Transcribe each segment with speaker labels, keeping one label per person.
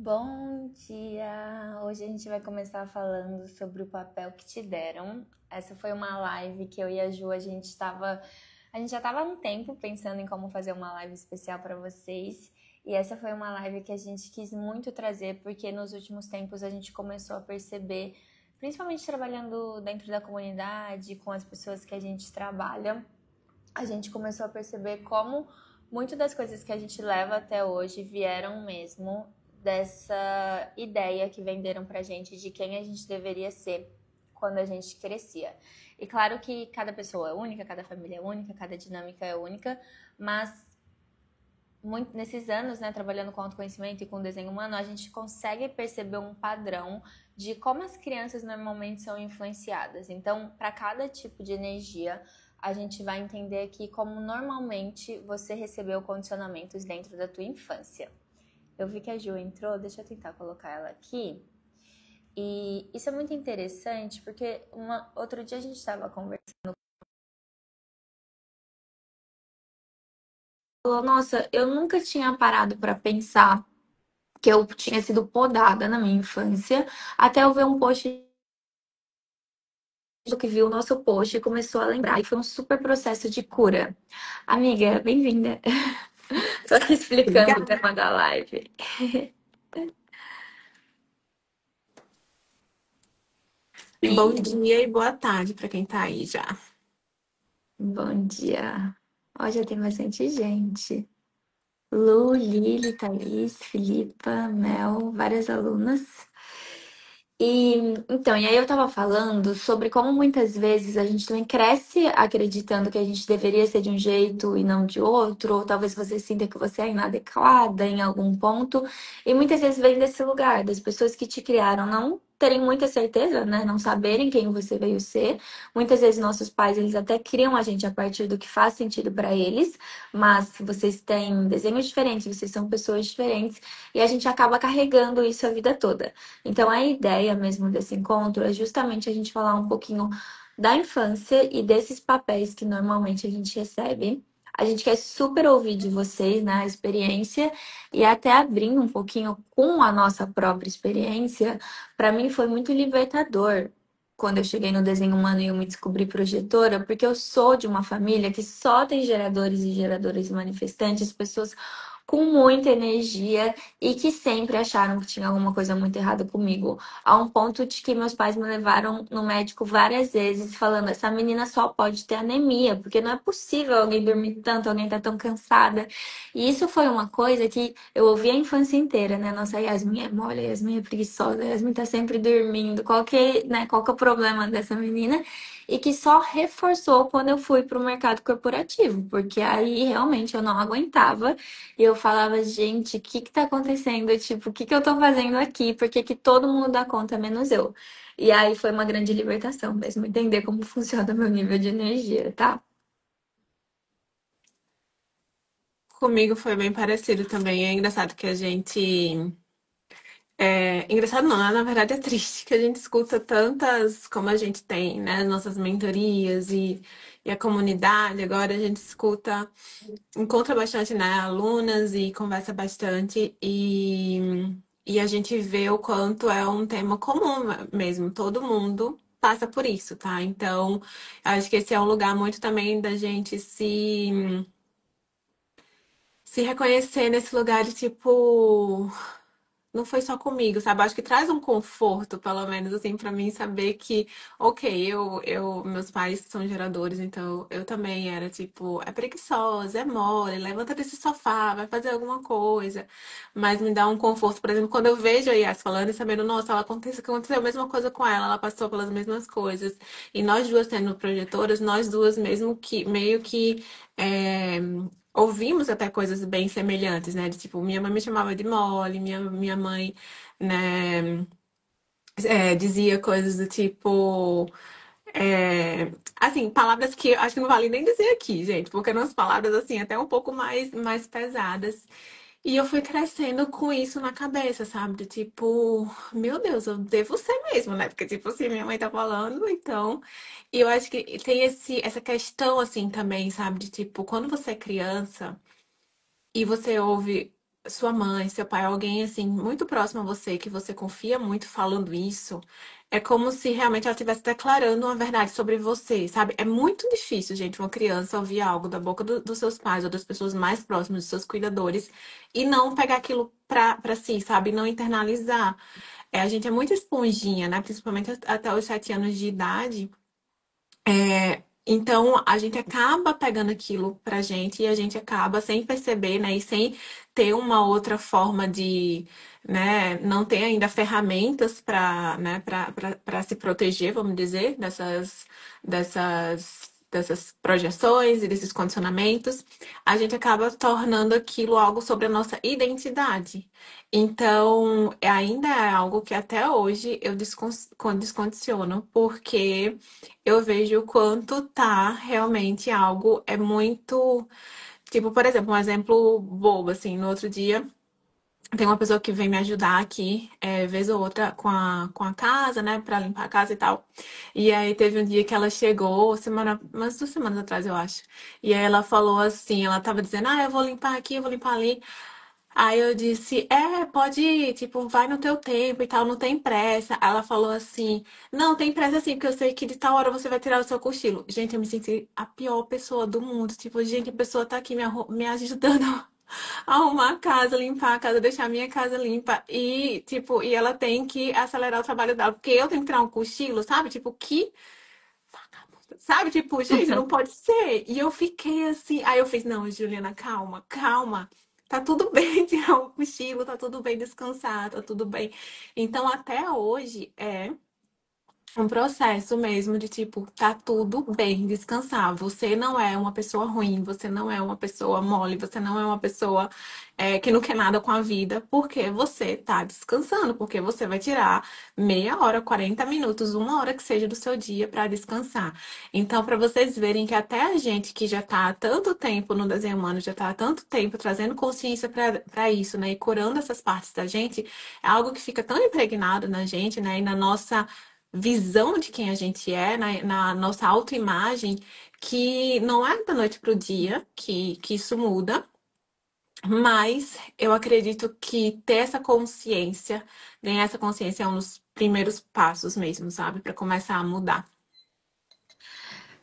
Speaker 1: Bom dia! Hoje a gente vai começar falando sobre o papel que te deram. Essa foi uma live que eu e a Ju, a gente já estava há um tempo pensando em como fazer uma live especial para vocês. E essa foi uma live que a gente quis muito trazer, porque nos últimos tempos a gente começou a perceber, principalmente trabalhando dentro da comunidade, com as pessoas que a gente trabalha, a gente começou a perceber como muitas das coisas que a gente leva até hoje vieram mesmo dessa ideia que venderam pra gente de quem a gente deveria ser quando a gente crescia. E claro que cada pessoa é única, cada família é única, cada dinâmica é única, mas nesses anos, né, trabalhando com autoconhecimento e com desenho humano, a gente consegue perceber um padrão de como as crianças normalmente são influenciadas. Então, para cada tipo de energia, a gente vai entender aqui como normalmente você recebeu condicionamentos dentro da tua infância. Eu vi que a Ju entrou, deixa eu tentar colocar ela aqui. E isso é muito interessante, porque outro dia a gente estava conversando. Falou, nossa, eu nunca tinha parado para pensar que eu tinha sido podada na minha infância, até eu ver um post do que viu o nosso post e começou a lembrar. E foi um super processo de cura. Amiga, bem-vinda. Tô aqui explicando o tema da live.
Speaker 2: Bom dia e boa tarde para quem tá aí já.
Speaker 1: Bom dia. Ó, já tem bastante gente. Lu, Lili, Thaís, Filipa, Mel, várias alunas. E aí eu tava falando sobre como muitas vezes a gente também cresce acreditando que a gente deveria ser de um jeito e não de outro, ou talvez você sinta que você é inadequada em algum ponto, e muitas vezes vem desse lugar, das pessoas que te criaram não terem muita certeza, né, não saberem quem você veio ser. Muitas vezes nossos pais, eles até criam a gente a partir do que faz sentido para eles, mas vocês têm desenhos diferentes, vocês são pessoas diferentes, e a gente acaba carregando isso a vida toda. Então, a ideia mesmo desse encontro é justamente a gente falar um pouquinho da infância e desses papéis que normalmente a gente recebe. A gente quer super ouvir de vocês, né, a experiência e até abrindo um pouquinho com a nossa própria experiência. Para mim foi muito libertador quando eu cheguei no desenho humano e eu me descobri projetora, porque eu sou de uma família que só tem geradores e geradoras manifestantes, pessoas com muita energia e que sempre acharam que tinha alguma coisa muito errada comigo. A um ponto de que meus pais me levaram no médico várias vezes, falando: essa menina só pode ter anemia, porque não é possível alguém dormir tanto, alguém tá tão cansada. E isso foi uma coisa que eu ouvi a infância inteira, né? Nossa, a Yasmin é mole, a Yasmin é preguiçosa, a Yasmin tá sempre dormindo. Qual que é o problema dessa menina? E que só reforçou quando eu fui para o mercado corporativo, porque aí realmente eu não aguentava e eu falava, gente, o que que tá acontecendo? Tipo, o que que eu tô fazendo aqui? Por que que todo mundo dá conta, menos eu? E aí foi uma grande libertação mesmo, entender como funciona o meu nível de energia, tá?
Speaker 2: Comigo foi bem parecido também. É engraçado que a gente. Engraçado não, né? Na verdade é triste que a gente escuta tantas como a gente tem, né? Nossas mentorias e a comunidade. Agora a gente escuta, encontra bastante, né? Alunas e conversa bastante e a gente vê o quanto é um tema comum mesmo. Todo mundo passa por isso, tá? Então, acho que esse é um lugar muito também da gente se reconhecer nesse lugar de tipo, não foi só comigo, sabe? Acho que traz um conforto, pelo menos assim, pra mim saber que, ok, meus pais são geradores, então eu também era tipo, é preguiçosa, é mole, levanta desse sofá, vai fazer alguma coisa. Mas me dá um conforto, por exemplo, quando eu vejo a Yas falando e sabendo, nossa, aconteceu a mesma coisa com ela passou pelas mesmas coisas. E nós duas sendo projetoras, nós duas mesmo que meio que é, ouvimos até coisas bem semelhantes, né? De tipo, minha mãe me chamava de mole, minha mãe, né, dizia coisas do tipo. Assim, palavras que eu acho que não vale nem dizer aqui, gente, porque eram umas palavras assim, até um pouco mais pesadas. E eu fui crescendo com isso na cabeça, sabe? De tipo, meu Deus, eu devo ser mesmo, né? Porque, tipo, assim, minha mãe tá falando, então. E eu acho que tem essa questão, assim, também, sabe? De tipo, quando você é criança e você ouve. sua mãe, seu pai, alguém assim muito próximo a você, que você confia muito falando isso, é como se realmente ela estivesse declarando uma verdade sobre você, sabe? É muito difícil, gente, uma criança ouvir algo da boca dos seus pais ou das pessoas mais próximas, dos seus cuidadores, e não pegar aquilo pra si, sabe? Não internalizar. A gente é muito esponjinha, né? Principalmente até os 7 anos de idade. Então, a gente acaba pegando aquilo pra gente e a gente acaba sem perceber, né? E sem ter uma outra forma de, né? Não ter ainda ferramentas para, né? Para se proteger, vamos dizer, dessas projeções e desses condicionamentos. A gente acaba tornando aquilo algo sobre a nossa identidade. Então, ainda é algo que até hoje eu descondiciono, porque eu vejo o quanto tá realmente algo é muito. Tipo, por exemplo, um exemplo bobo, assim, no outro dia. Tem uma pessoa que vem me ajudar aqui, vez ou outra, com a casa, né, pra limpar a casa e tal. E aí teve um dia que ela chegou, umas 2 semanas atrás, eu acho. E aí ela falou assim, ela tava dizendo, eu vou limpar aqui, eu vou limpar ali. Aí eu disse, pode ir, tipo, vai no teu tempo e tal, não tem pressa. Aí ela falou assim, não, tem pressa sim, porque eu sei que de tal hora você vai tirar o seu cochilo. Gente, eu me senti a pior pessoa do mundo. Tipo, gente, a pessoa tá aqui me ajudando a arrumar a casa, limpar a casa, deixar a minha casa limpa. E, tipo, e ela tem que acelerar o trabalho dela, porque eu tenho que tirar um cochilo, sabe? Tipo, que sabe, tipo, gente, não pode ser. E eu fiquei assim. Aí eu fiz, não, Juliana, calma, calma. Tá tudo bem tirar um cochilo, tá tudo bem descansar, tá tudo bem. Então, até hoje, um processo mesmo de tipo, tá tudo bem, descansar. Você não é uma pessoa ruim, você não é uma pessoa mole, você não é uma pessoa que não quer nada com a vida, porque você tá descansando, porque você vai tirar meia hora, 40 minutos, 1 hora que seja do seu dia para descansar. Então, para vocês verem que até a gente que já tá há tanto tempo no desenho humano, já tá há tanto tempo trazendo consciência para isso, né, e curando essas partes da gente, é algo que fica tão impregnado na gente, né, e na nossa visão de quem a gente é, na nossa autoimagem, que não é da noite para o dia que isso muda, mas eu acredito que ter essa consciência, ganhar essa consciência é um dos primeiros passos mesmo, sabe? Para começar a mudar.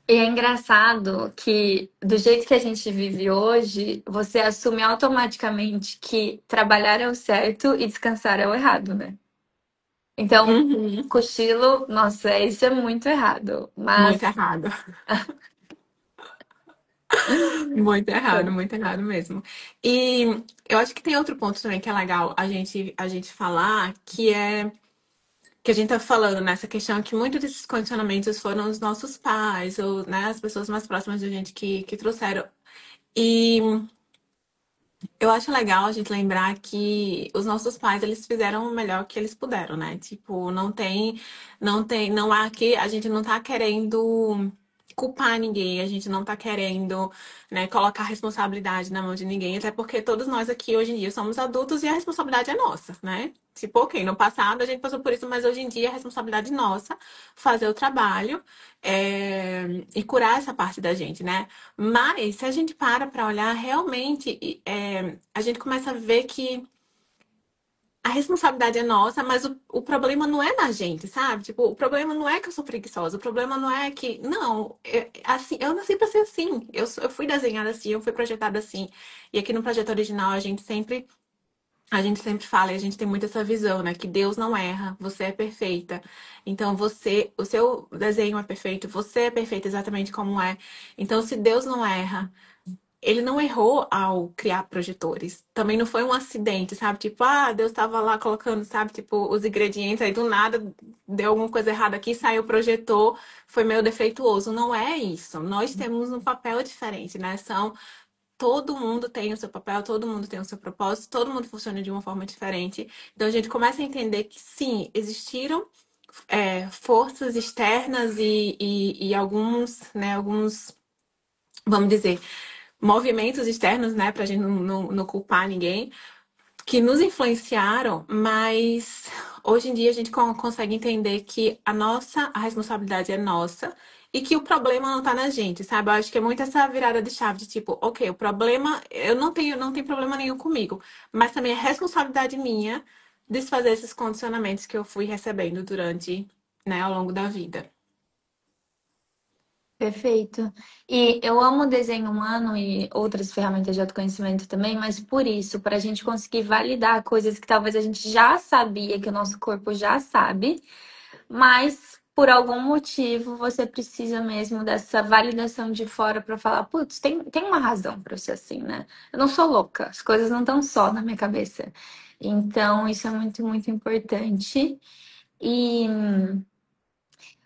Speaker 1: E é engraçado que, do jeito que a gente vive hoje, você assume automaticamente que trabalhar é o certo e descansar é o errado, né? Então,
Speaker 2: Uhum.
Speaker 1: cochilo, nossa, isso é muito errado. Mas
Speaker 2: Muito errado. Muito errado mesmo. E eu acho que tem outro ponto também que é legal a gente falar, que a gente tá falando nessa questão que muitos desses condicionamentos foram os nossos pais, ou, né, as pessoas mais próximas da gente que trouxeram. E eu acho legal a gente lembrar que os nossos pais, eles fizeram o melhor que eles puderam, né? Tipo, não há aqui, a gente não tá querendo culpar ninguém, a gente não tá querendo, né, colocar responsabilidade na mão de ninguém, até porque todos nós aqui hoje em dia somos adultos e a responsabilidade é nossa, né? Tipo, ok, no passado a gente passou por isso, mas hoje em dia é responsabilidade nossa fazer o trabalho, e curar essa parte da gente, né? Mas, se a gente para olhar, realmente, a gente começa a ver que a responsabilidade é nossa, mas o problema não é na gente, sabe? Tipo, o problema não é que eu sou preguiçosa, o problema não é que. Não, assim, eu nasci pra ser assim. Eu fui desenhada assim, eu fui projetada assim. E aqui no projeto original a gente sempre fala, e a gente tem muito essa visão, né? Que Deus não erra, você é perfeita. Então o seu desenho é perfeito, você é perfeita exatamente como é. Então, se Deus não erra, ele não errou ao criar projetores. Também não foi um acidente, sabe? Tipo, Deus estava lá colocando, sabe? Tipo, os ingredientes aí do nada, deu alguma coisa errada aqui, saiu o projetor, foi meio defeituoso. Não é isso. Nós temos um papel diferente, né? Todo mundo tem o seu papel, todo mundo tem o seu propósito, todo mundo funciona de uma forma diferente. Então a gente começa a entender que sim, existiram forças externas e alguns, né, vamos dizer, movimentos externos, né, pra gente não culpar ninguém, que nos influenciaram, mas hoje em dia a gente consegue entender que a responsabilidade é nossa e que o problema não tá na gente, sabe? Eu acho que é muito essa virada de chave de tipo, ok, o problema, eu não tenho problema nenhum comigo, mas também é responsabilidade minha desfazer esses condicionamentos que eu fui recebendo durante, né, ao longo da vida.
Speaker 1: Perfeito. E eu amo o desenho humano e outras ferramentas de autoconhecimento também, mas por isso, para a gente conseguir validar coisas que talvez a gente já sabia, que o nosso corpo já sabe, mas por algum motivo você precisa mesmo dessa validação de fora para falar, putz, tem uma razão para eu ser assim, né? Eu não sou louca, as coisas não estão só na minha cabeça. Então, isso é muito, muito importante. E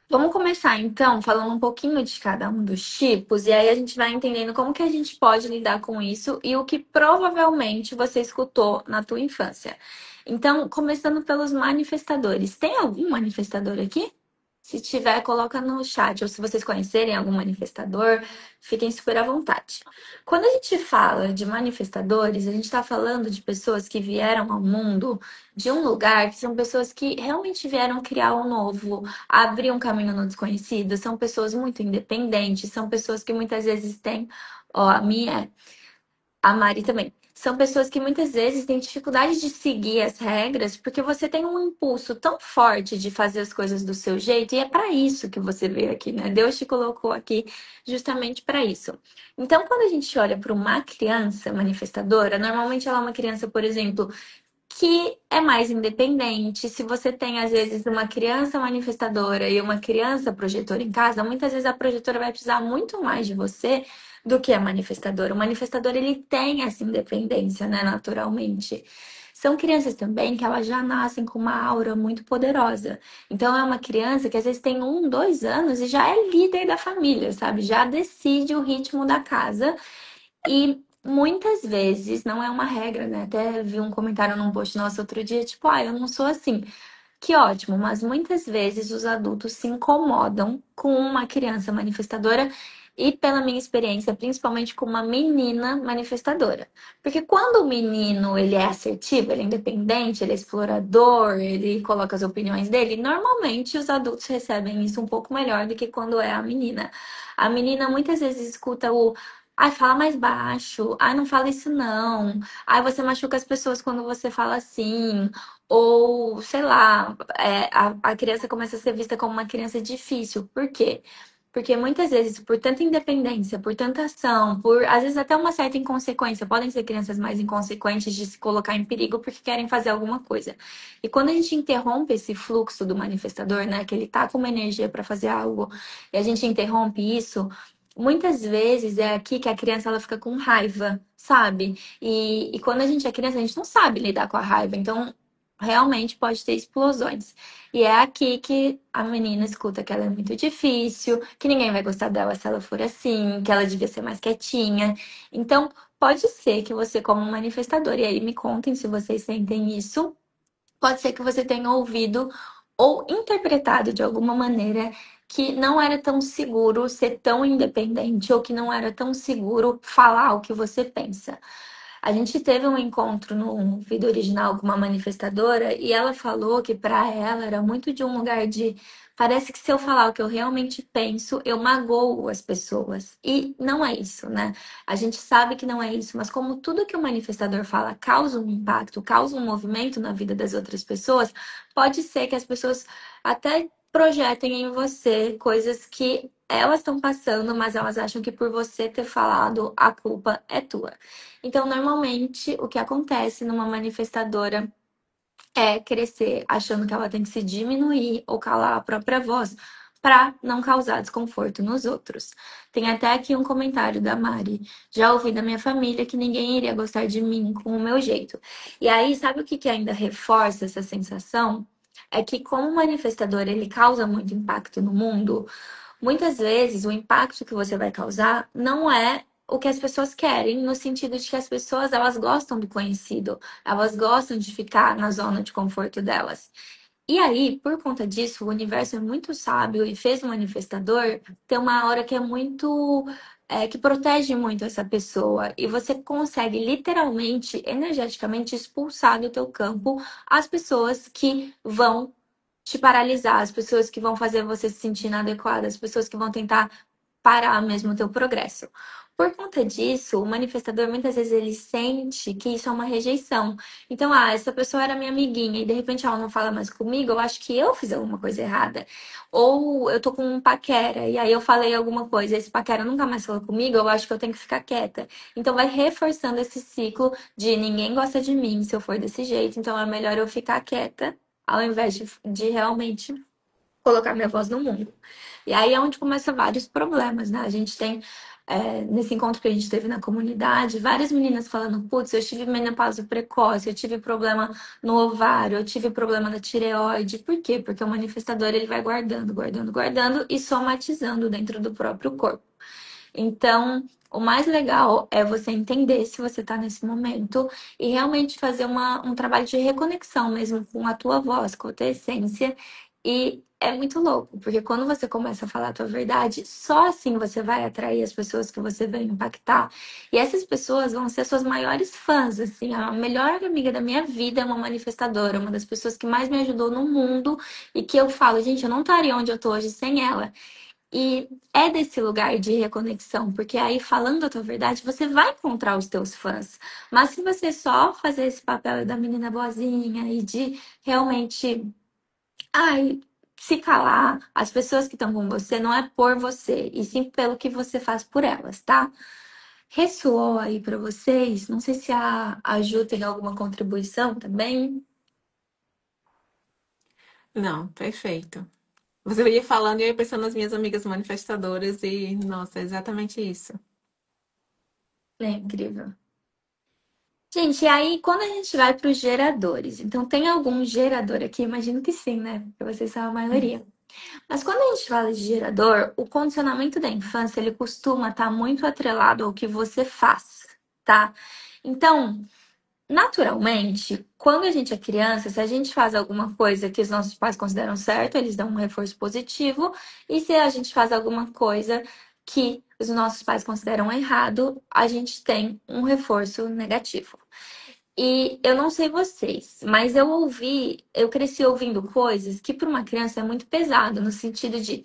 Speaker 1: vamos começar então falando um pouquinho de cada um dos tipos, e aí a gente vai entendendo como que a gente pode lidar com isso e o que provavelmente você escutou na tua infância. Então, começando pelos manifestadores. Tem algum manifestador aqui? Se tiver, coloca no chat. Ou se vocês conhecerem algum manifestador, fiquem super à vontade. Quando a gente fala de manifestadores, a gente está falando de pessoas que vieram ao mundo de um lugar, que são pessoas que realmente vieram criar um novo, abrir um caminho no desconhecido, são pessoas muito independentes, são pessoas que muitas vezes têm, ó, a minha, a Mari também. São pessoas que muitas vezes têm dificuldade de seguir as regras porque você tem um impulso tão forte de fazer as coisas do seu jeito e é para isso que você veio aqui, né? Deus te colocou aqui justamente para isso. Então, quando a gente olha para uma criança manifestadora, normalmente ela é uma criança, por exemplo, que é mais independente. Se você tem, às vezes, uma criança manifestadora e uma criança projetora em casa, muitas vezes a projetora vai precisar muito mais de você do que a manifestadora. O manifestador, ele tem essa independência, né, naturalmente. São crianças também que elas já nascem com uma aura muito poderosa. Então, é uma criança que às vezes tem 1, 2 anos e já é líder da família, sabe? Já decide o ritmo da casa e muitas vezes, não é uma regra, né? Até vi um comentário num post nosso outro dia, tipo, eu não sou assim. Que ótimo, mas muitas vezes os adultos se incomodam com uma criança manifestadora e, pela minha experiência, principalmente com uma menina manifestadora. Porque quando o menino ele é assertivo, ele é independente, ele é explorador, ele coloca as opiniões dele, normalmente os adultos recebem isso um pouco melhor do que quando é a menina. A menina muitas vezes escuta o ai, fala mais baixo. Ai, não fala isso não. Ai, você machuca as pessoas quando você fala assim. Ou, sei lá, a criança começa a ser vista como uma criança difícil. Por quê? Porque muitas vezes, por tanta independência, por tanta ação, por às vezes até uma certa inconsequência, podem ser crianças mais inconsequentes de se colocar em perigo porque querem fazer alguma coisa. E quando a gente interrompe esse fluxo do manifestador, né, que ele tá com uma energia para fazer algo, e a gente interrompe isso, muitas vezes é aqui que a criança ela fica com raiva, sabe? E quando a gente é criança, a gente não sabe lidar com a raiva. Então, realmente pode ter explosões. E é aqui que a menina escuta que ela é muito difícil, que ninguém vai gostar dela se ela for assim, que ela devia ser mais quietinha. Então, pode ser que você, como manifestador, e aí me contem se vocês sentem isso, pode ser que você tenha ouvido ou interpretado de alguma maneira que não era tão seguro ser tão independente ou que não era tão seguro falar o que você pensa. A gente teve um encontro no vídeo original com uma manifestadora e ela falou que para ela era muito de um lugar de parece que se eu falar o que eu realmente penso, eu magoo as pessoas. E não é isso, né? A gente sabe que não é isso, mas como tudo que o manifestador fala causa um impacto, causa um movimento na vida das outras pessoas, pode ser que as pessoas até projetem em você coisas que elas estão passando, mas elas acham que por você ter falado, a culpa é tua. Então, normalmente, o que acontece numa manifestadora é crescer achando que ela tem que se diminuir ou calar a própria voz para não causar desconforto nos outros. Tem até aqui um comentário da Mari. Já ouvi da minha família que ninguém iria gostar de mim com o meu jeito. E aí, sabe o que que ainda reforça essa sensação? É que como o manifestador ele causa muito impacto no mundo, muitas vezes o impacto que você vai causar não é o que as pessoas querem, no sentido de que as pessoas elas gostam do conhecido, elas gostam de ficar na zona de conforto delas. E aí, por conta disso, o universo é muito sábio e fez o manifestador ter uma aura que é muito, que protege muito essa pessoa. E você consegue literalmente, energeticamente, expulsar do teu campo as pessoas que vão te paralisar, as pessoas que vão fazer você se sentir inadequada, as pessoas que vão tentar parar mesmo o teu progresso. Por conta disso, o manifestador muitas vezes ele sente que isso é uma rejeição. Então, essa pessoa era minha amiguinha e de repente ela não fala mais comigo, eu acho que eu fiz alguma coisa errada. Ou eu tô com um paquera e aí eu falei alguma coisa, esse paquera nunca mais falou comigo, eu acho que eu tenho que ficar quieta. Então vai reforçando esse ciclo de ninguém gosta de mim se eu for desse jeito, então é melhor eu ficar quieta ao invés de realmente colocar minha voz no mundo. E aí é onde começa vários problemas, né? A gente tem, nesse encontro que a gente teve na comunidade, várias meninas falando, putz, eu tive menopausa precoce, eu tive problema no ovário, eu tive problema na tireoide. Por quê? Porque o manifestador, ele vai guardando, guardando, guardando e somatizando dentro do próprio corpo. Então, o mais legal é você entender se você está nesse momento e realmente fazer um trabalho de reconexão mesmo com a tua voz, com a tua essência. E é muito louco, porque quando você começa a falar a tua verdade, só assim você vai atrair as pessoas que você vai impactar. E essas pessoas vão ser suas maiores fãs, assim. A melhor amiga da minha vida é uma manifestadora, uma das pessoas que mais me ajudou no mundo e que eu falo, gente, eu não estaria onde eu tô hoje sem ela. E é desse lugar de reconexão, porque aí falando a tua verdade, você vai encontrar os teus fãs. Mas se você só fazer esse papel da menina boazinha e de realmente, ai, se calar, as pessoas que estão com você não é por você, e sim pelo que você faz por elas, tá? Ressoou aí pra vocês? Não sei se a Ju tem alguma contribuição também.
Speaker 2: Não, perfeito. Você ia falando e eu ia pensando nas minhas amigas manifestadoras e, nossa, é exatamente isso.
Speaker 1: É incrível. Gente, e aí quando a gente vai para os geradores, então tem algum gerador aqui? Imagino que sim, né? Porque vocês são a maioria. Mas quando a gente fala de gerador, o condicionamento da infância, ele costuma estar muito atrelado ao que você faz, tá? Então, naturalmente, quando a gente é criança, se a gente faz alguma coisa que os nossos pais consideram certo, eles dão um reforço positivo, e se a gente faz alguma coisa que os nossos pais consideram errado, a gente tem um reforço negativo. E eu não sei vocês, mas eu cresci ouvindo coisas que para uma criança é muito pesado, no sentido de,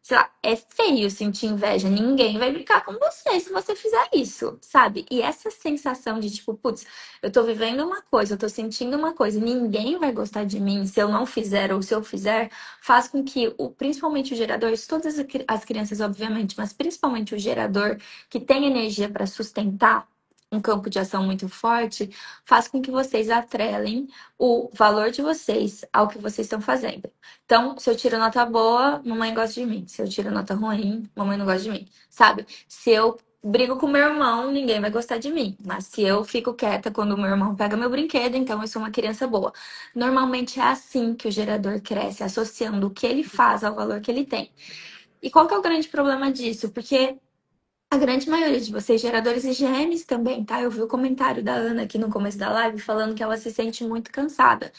Speaker 1: sei lá, é feio sentir inveja, ninguém vai brincar com você se você fizer isso, sabe? E essa sensação de tipo, putz, eu tô vivendo uma coisa, eu tô sentindo uma coisa, ninguém vai gostar de mim se eu não fizer ou se eu fizer, faz com que, principalmente o gerador, isso todas as crianças, obviamente, mas principalmente o gerador que tem energia para sustentar um campo de ação muito forte, faz com que vocês atrelem o valor de vocês ao que vocês estão fazendo. Então, se eu tiro nota boa, mamãe gosta de mim. Se eu tiro nota ruim, mamãe não gosta de mim, sabe? Se eu brigo com meu irmão, ninguém vai gostar de mim. Mas se eu fico quieta quando o meu irmão pega meu brinquedo, então eu sou uma criança boa. Normalmente é assim que o gerador cresce, associando o que ele faz ao valor que ele tem. E qual que é o grande problema disso? Porque a grande maioria de vocês, geradores e GMs também, tá? Eu vi o comentário da Ana aqui no começo da live falando que ela se sente muito cansada.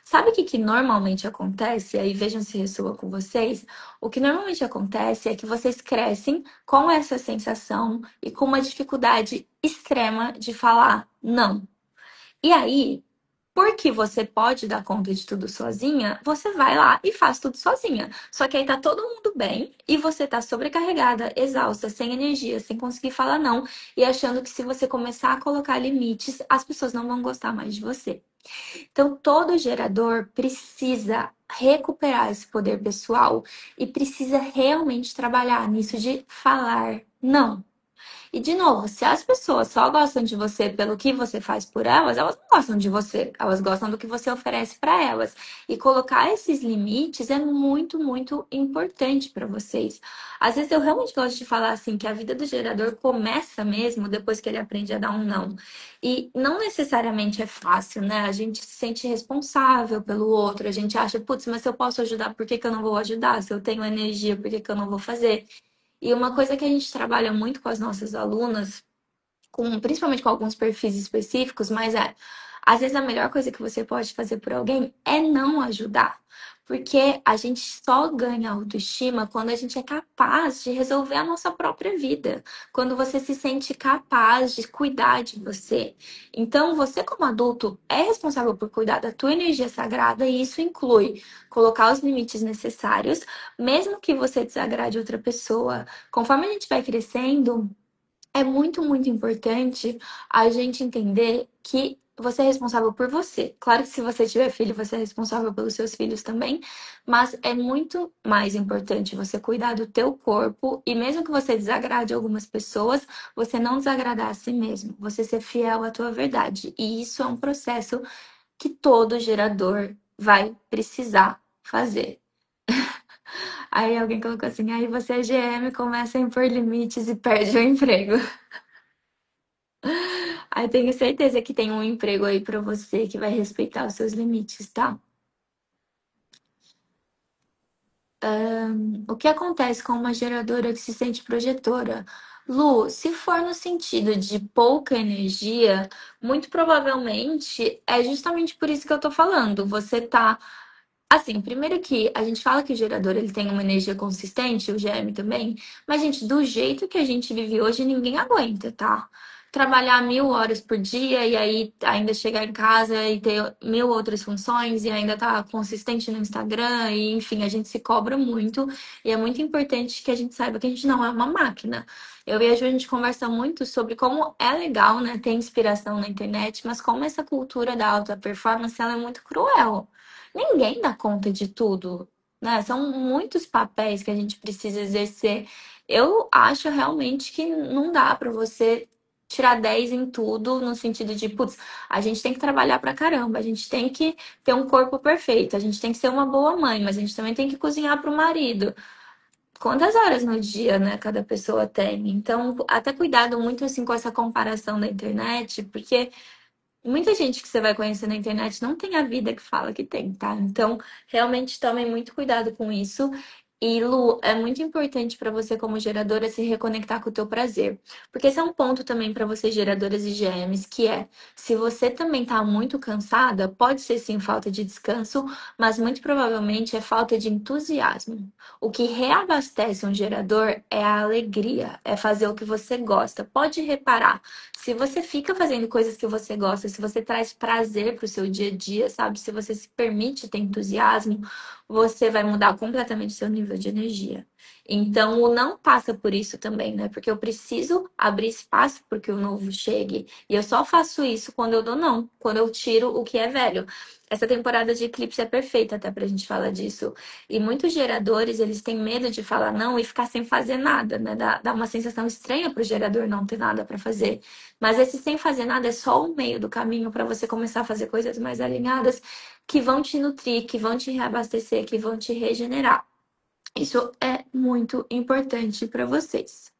Speaker 1: Sabe o que normalmente acontece? Aí vejam se ressoa com vocês. O que normalmente acontece é que vocês crescem com essa sensação e com uma dificuldade extrema de falar não. E aí, porque você pode dar conta de tudo sozinha, você vai lá e faz tudo sozinha. Só que aí tá todo mundo bem e você tá sobrecarregada, exausta, sem energia, sem conseguir falar não e achando que se você começar a colocar limites, as pessoas não vão gostar mais de você. Então, todo gerador precisa recuperar esse poder pessoal e precisa realmente trabalhar nisso de falar não. E, de novo, se as pessoas só gostam de você pelo que você faz por elas não gostam de você. Elas gostam do que você oferece para elas. E colocar esses limites é muito, muito importante para vocês. Às vezes eu realmente gosto de falar assim que a vida do gerador começa mesmo depois que ele aprende a dar um não. E não necessariamente é fácil, né? A gente se sente responsável pelo outro. A gente acha, putz, mas se eu posso ajudar, por que que eu não vou ajudar? Se eu tenho energia, por que que eu não vou fazer? E uma coisa que a gente trabalha muito com as nossas alunas, principalmente com alguns perfis específicos, mas às vezes a melhor coisa que você pode fazer por alguém é não ajudar. Porque a gente só ganha autoestima quando a gente é capaz de resolver a nossa própria vida. Quando você se sente capaz de cuidar de você. Então, você como adulto é responsável por cuidar da tua energia sagrada e isso inclui colocar os limites necessários, mesmo que você desagrade outra pessoa. Conforme a gente vai crescendo, é muito, muito importante a gente entender que você é responsável por você. Claro que se você tiver filho, você é responsável pelos seus filhos também, mas é muito mais importante você cuidar do teu corpo e mesmo que você desagrade algumas pessoas, você não desagradar a si mesmo, você ser fiel à tua verdade. E isso é um processo que todo gerador vai precisar fazer. Aí alguém colocou assim, aí você é GM, começa a impor limites e perde o emprego. Aí tenho certeza que tem um emprego aí pra você que vai respeitar os seus limites, tá? O que acontece com uma geradora que se sente projetora? Lu, se for no sentido de pouca energia, muito provavelmente é justamente por isso que eu tô falando. Você tá assim, primeiro que a gente fala que o gerador ele tem uma energia consistente, o GM também, mas, gente, do jeito que a gente vive hoje, ninguém aguenta, tá? Trabalhar 1.000 horas por dia e aí ainda chegar em casa e ter 1.000 outras funções e ainda tá consistente no Instagram e, enfim, a gente se cobra muito e é muito importante que a gente saiba que a gente não é uma máquina. Eu e a Ju, a gente conversa muito sobre como é legal, né, ter inspiração na internet, mas como essa cultura da alta performance, ela é muito cruel. Ninguém dá conta de tudo, né? São muitos papéis que a gente precisa exercer. Eu acho realmente que não dá para você tirar 10 em tudo, no sentido de, putz, a gente tem que trabalhar pra caramba, a gente tem que ter um corpo perfeito, a gente tem que ser uma boa mãe, mas a gente também tem que cozinhar pro marido. Quantas horas no dia, né, cada pessoa tem? Então, até cuidado muito assim com essa comparação da internet, porque muita gente que você vai conhecer na internet não tem a vida que fala que tem, tá? Então, realmente tomem muito cuidado com isso. E, Lu, é muito importante para você, como geradora, se reconectar com o teu prazer. Porque esse é um ponto também para vocês, geradoras e GMs, que é, se você também tá muito cansada, pode ser sim falta de descanso, mas muito provavelmente é falta de entusiasmo. O que reabastece um gerador é a alegria, é fazer o que você gosta. Pode reparar. Se você fica fazendo coisas que você gosta, se você traz prazer pro seu dia a dia, sabe? Se você se permite ter entusiasmo, você vai mudar completamente seu nível de energia. Então, o não passa por isso também, né? Porque eu preciso abrir espaço para que o novo chegue. E eu só faço isso quando eu dou não, quando eu tiro o que é velho. Essa temporada de eclipse é perfeita até pra gente falar disso. E muitos geradores, eles têm medo de falar não e ficar sem fazer nada, né? Dá uma sensação estranha pro gerador não ter nada para fazer. Mas esse sem fazer nada é só o meio do caminho para você começar a fazer coisas mais alinhadas que vão te nutrir, que vão te reabastecer, que vão te regenerar. Isso é muito importante para vocês.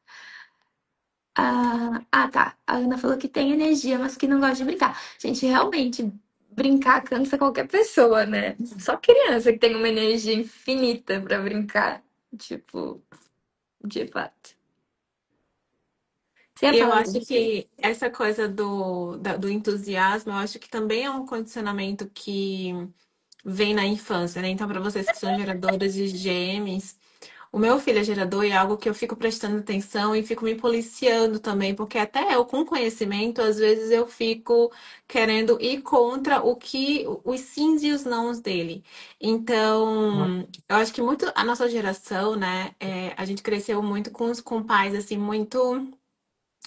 Speaker 1: Tá. A Ana falou que tem energia, mas que não gosta de brincar. Gente, realmente, brincar cansa qualquer pessoa, né? Só criança que tem uma energia infinita para brincar. Tipo, de fato. Você ia
Speaker 2: E eu
Speaker 1: falar
Speaker 2: acho
Speaker 1: isso?
Speaker 2: que essa coisa do entusiasmo, eu acho que também é um condicionamento que vem na infância, né? Então, para vocês que são geradoras de gêmeos, o meu filho é gerador e é algo que eu fico prestando atenção e fico me policiando também, porque até eu, com conhecimento, às vezes eu fico querendo ir contra o que os sims e os nãos dele. Então, eu acho que muito a nossa geração, né, a gente cresceu muito com pais assim, muito.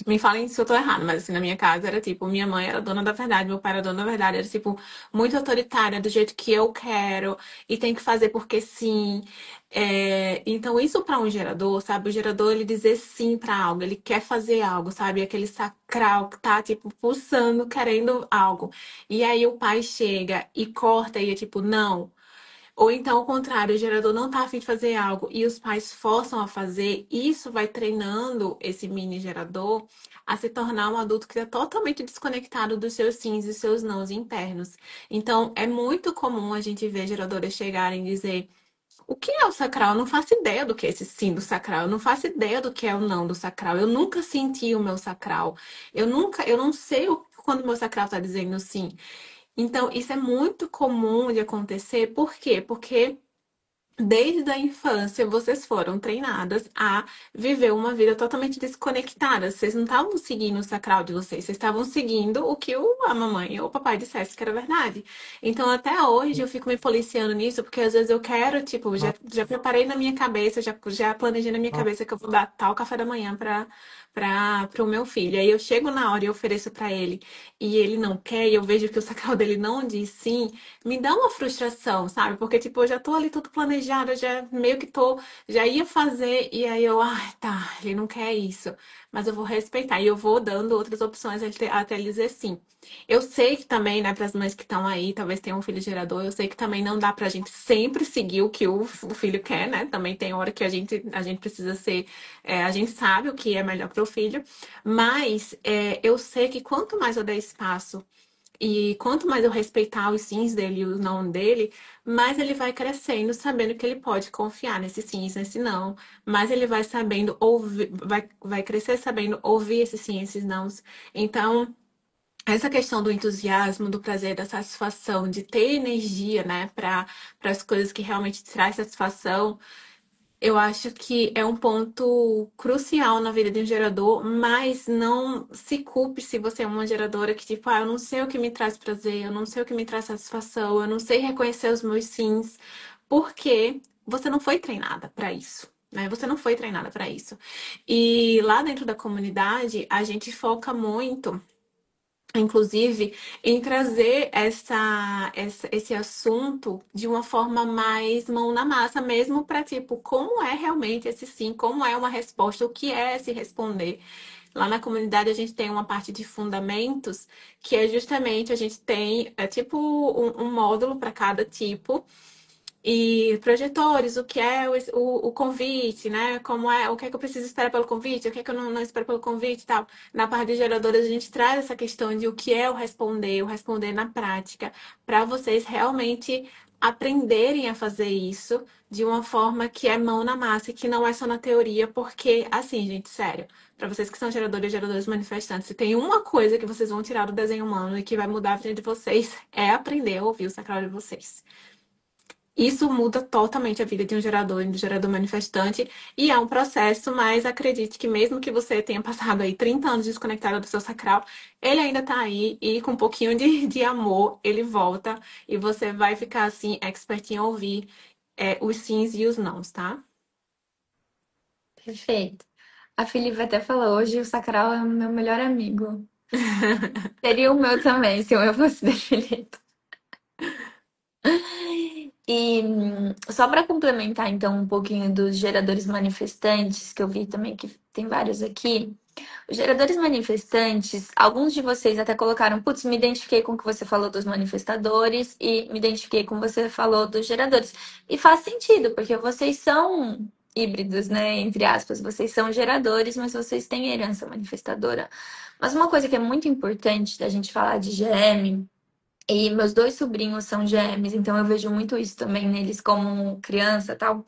Speaker 2: Me falem se eu tô errado, mas assim, na minha casa era tipo, minha mãe era dona da verdade, meu pai era dono da verdade, era tipo, muito autoritária, do jeito que eu quero, e tem que fazer porque sim. Então, isso para um gerador, sabe? O gerador, ele dizer sim para algo, ele quer fazer algo, sabe? Aquele sacral que tá, tipo, pulsando, querendo algo. E aí o pai chega e corta e é tipo, não. Ou então, ao contrário, o gerador não tá afim de fazer algo e os pais forçam a fazer, isso vai treinando esse mini gerador a se tornar um adulto que é totalmente desconectado dos seus sims e seus nãos internos. Então, é muito comum a gente ver geradoras chegarem e dizer: o que é o sacral? Eu não faço ideia do que é esse sim do sacral, eu não faço ideia do que é o não do sacral, eu nunca senti o meu sacral, eu não sei quando o meu sacral tá dizendo sim. Então, isso é muito comum de acontecer. Por quê? Porque desde a infância, vocês foram treinadas a viver uma vida totalmente desconectada. Vocês não estavam seguindo o sacral de vocês estavam seguindo o que a mamãe ou o papai dissesse que era verdade. Então, até hoje, eu fico me policiando nisso, porque às vezes eu quero, tipo, já preparei na minha cabeça, já planejei na minha cabeça que eu vou dar tal café da manhã para o meu filho. Aí eu chego na hora e ofereço para ele, e ele não quer, e eu vejo que o sacral dele não diz sim, me dá uma frustração, sabe? Porque, tipo, eu já tô ali tudo planejado, eu já meio que tô, já ia fazer, e aí eu, ai, tá, ele não quer isso, mas eu vou respeitar, e eu vou dando outras opções até ele dizer sim. Eu sei que também, né, para as mães que estão aí, talvez tenham um filho gerador, eu sei que também não dá pra gente sempre seguir o que o filho quer, né? Também tem hora que a gente precisa ser, a gente sabe o que é melhor pro filho, mas eu sei que quanto mais eu der espaço e quanto mais eu respeitar os sims dele e os não dele, mais ele vai crescendo, sabendo que ele pode confiar nesse sims, nesse não. Mais ele vai sabendo ouvir, vai crescer sabendo ouvir esses sim, esses nãos. Então, essa questão do entusiasmo, do prazer, da satisfação, de ter energia, né, para as coisas que realmente traz satisfação, eu acho que é um ponto crucial na vida de um gerador, mas não se culpe se você é uma geradora que, tipo, eu não sei o que me traz prazer, eu não sei o que me traz satisfação, eu não sei reconhecer os meus sims, porque você não foi treinada para isso. Né? Você não foi treinada para isso. E lá dentro da comunidade, a gente foca muito inclusive, em trazer esse assunto de uma forma mais mão na massa, mesmo para, tipo, como é realmente esse sim, como é uma resposta, o que é se responder. Lá na comunidade a gente tem uma parte de fundamentos, que é justamente a gente tem, tipo, um módulo para cada tipo. E projetores, o que é o convite, né? Como é, o que é que eu preciso esperar pelo convite, o que é que eu não espero pelo convite e tal. Na parte de geradores, a gente traz essa questão de o que é o responder na prática, para vocês realmente aprenderem a fazer isso de uma forma que é mão na massa e que não é só na teoria, porque, assim, gente, sério, para vocês que são geradores e geradores manifestantes, se tem uma coisa que vocês vão tirar do desenho humano e que vai mudar a vida de vocês, é aprender a ouvir o sacral de vocês. Isso muda totalmente a vida de um gerador e de um gerador manifestante, e é um processo, mas acredite que mesmo que você tenha passado aí 30 anos desconectado do seu sacral, ele ainda tá aí e com um pouquinho de amor, ele volta e você vai ficar assim, expert em ouvir os sims e os nãos, tá?
Speaker 1: Perfeito. A Felipe até falou, hoje o Sacral é o meu melhor amigo. Seria o meu também, se eu fosse definido. E só para complementar, então, um pouquinho dos geradores manifestantes, que eu vi também que tem vários aqui. Os geradores manifestantes, alguns de vocês até colocaram, putz, me identifiquei com o que você falou dos manifestadores e me identifiquei com o que você falou dos geradores. E faz sentido, porque vocês são híbridos, né? Entre aspas, vocês são geradores, mas vocês têm herança manifestadora. Mas uma coisa que é muito importante da gente falar de GM, e meus dois sobrinhos são GMs, então eu vejo muito isso também neles como criança, tal.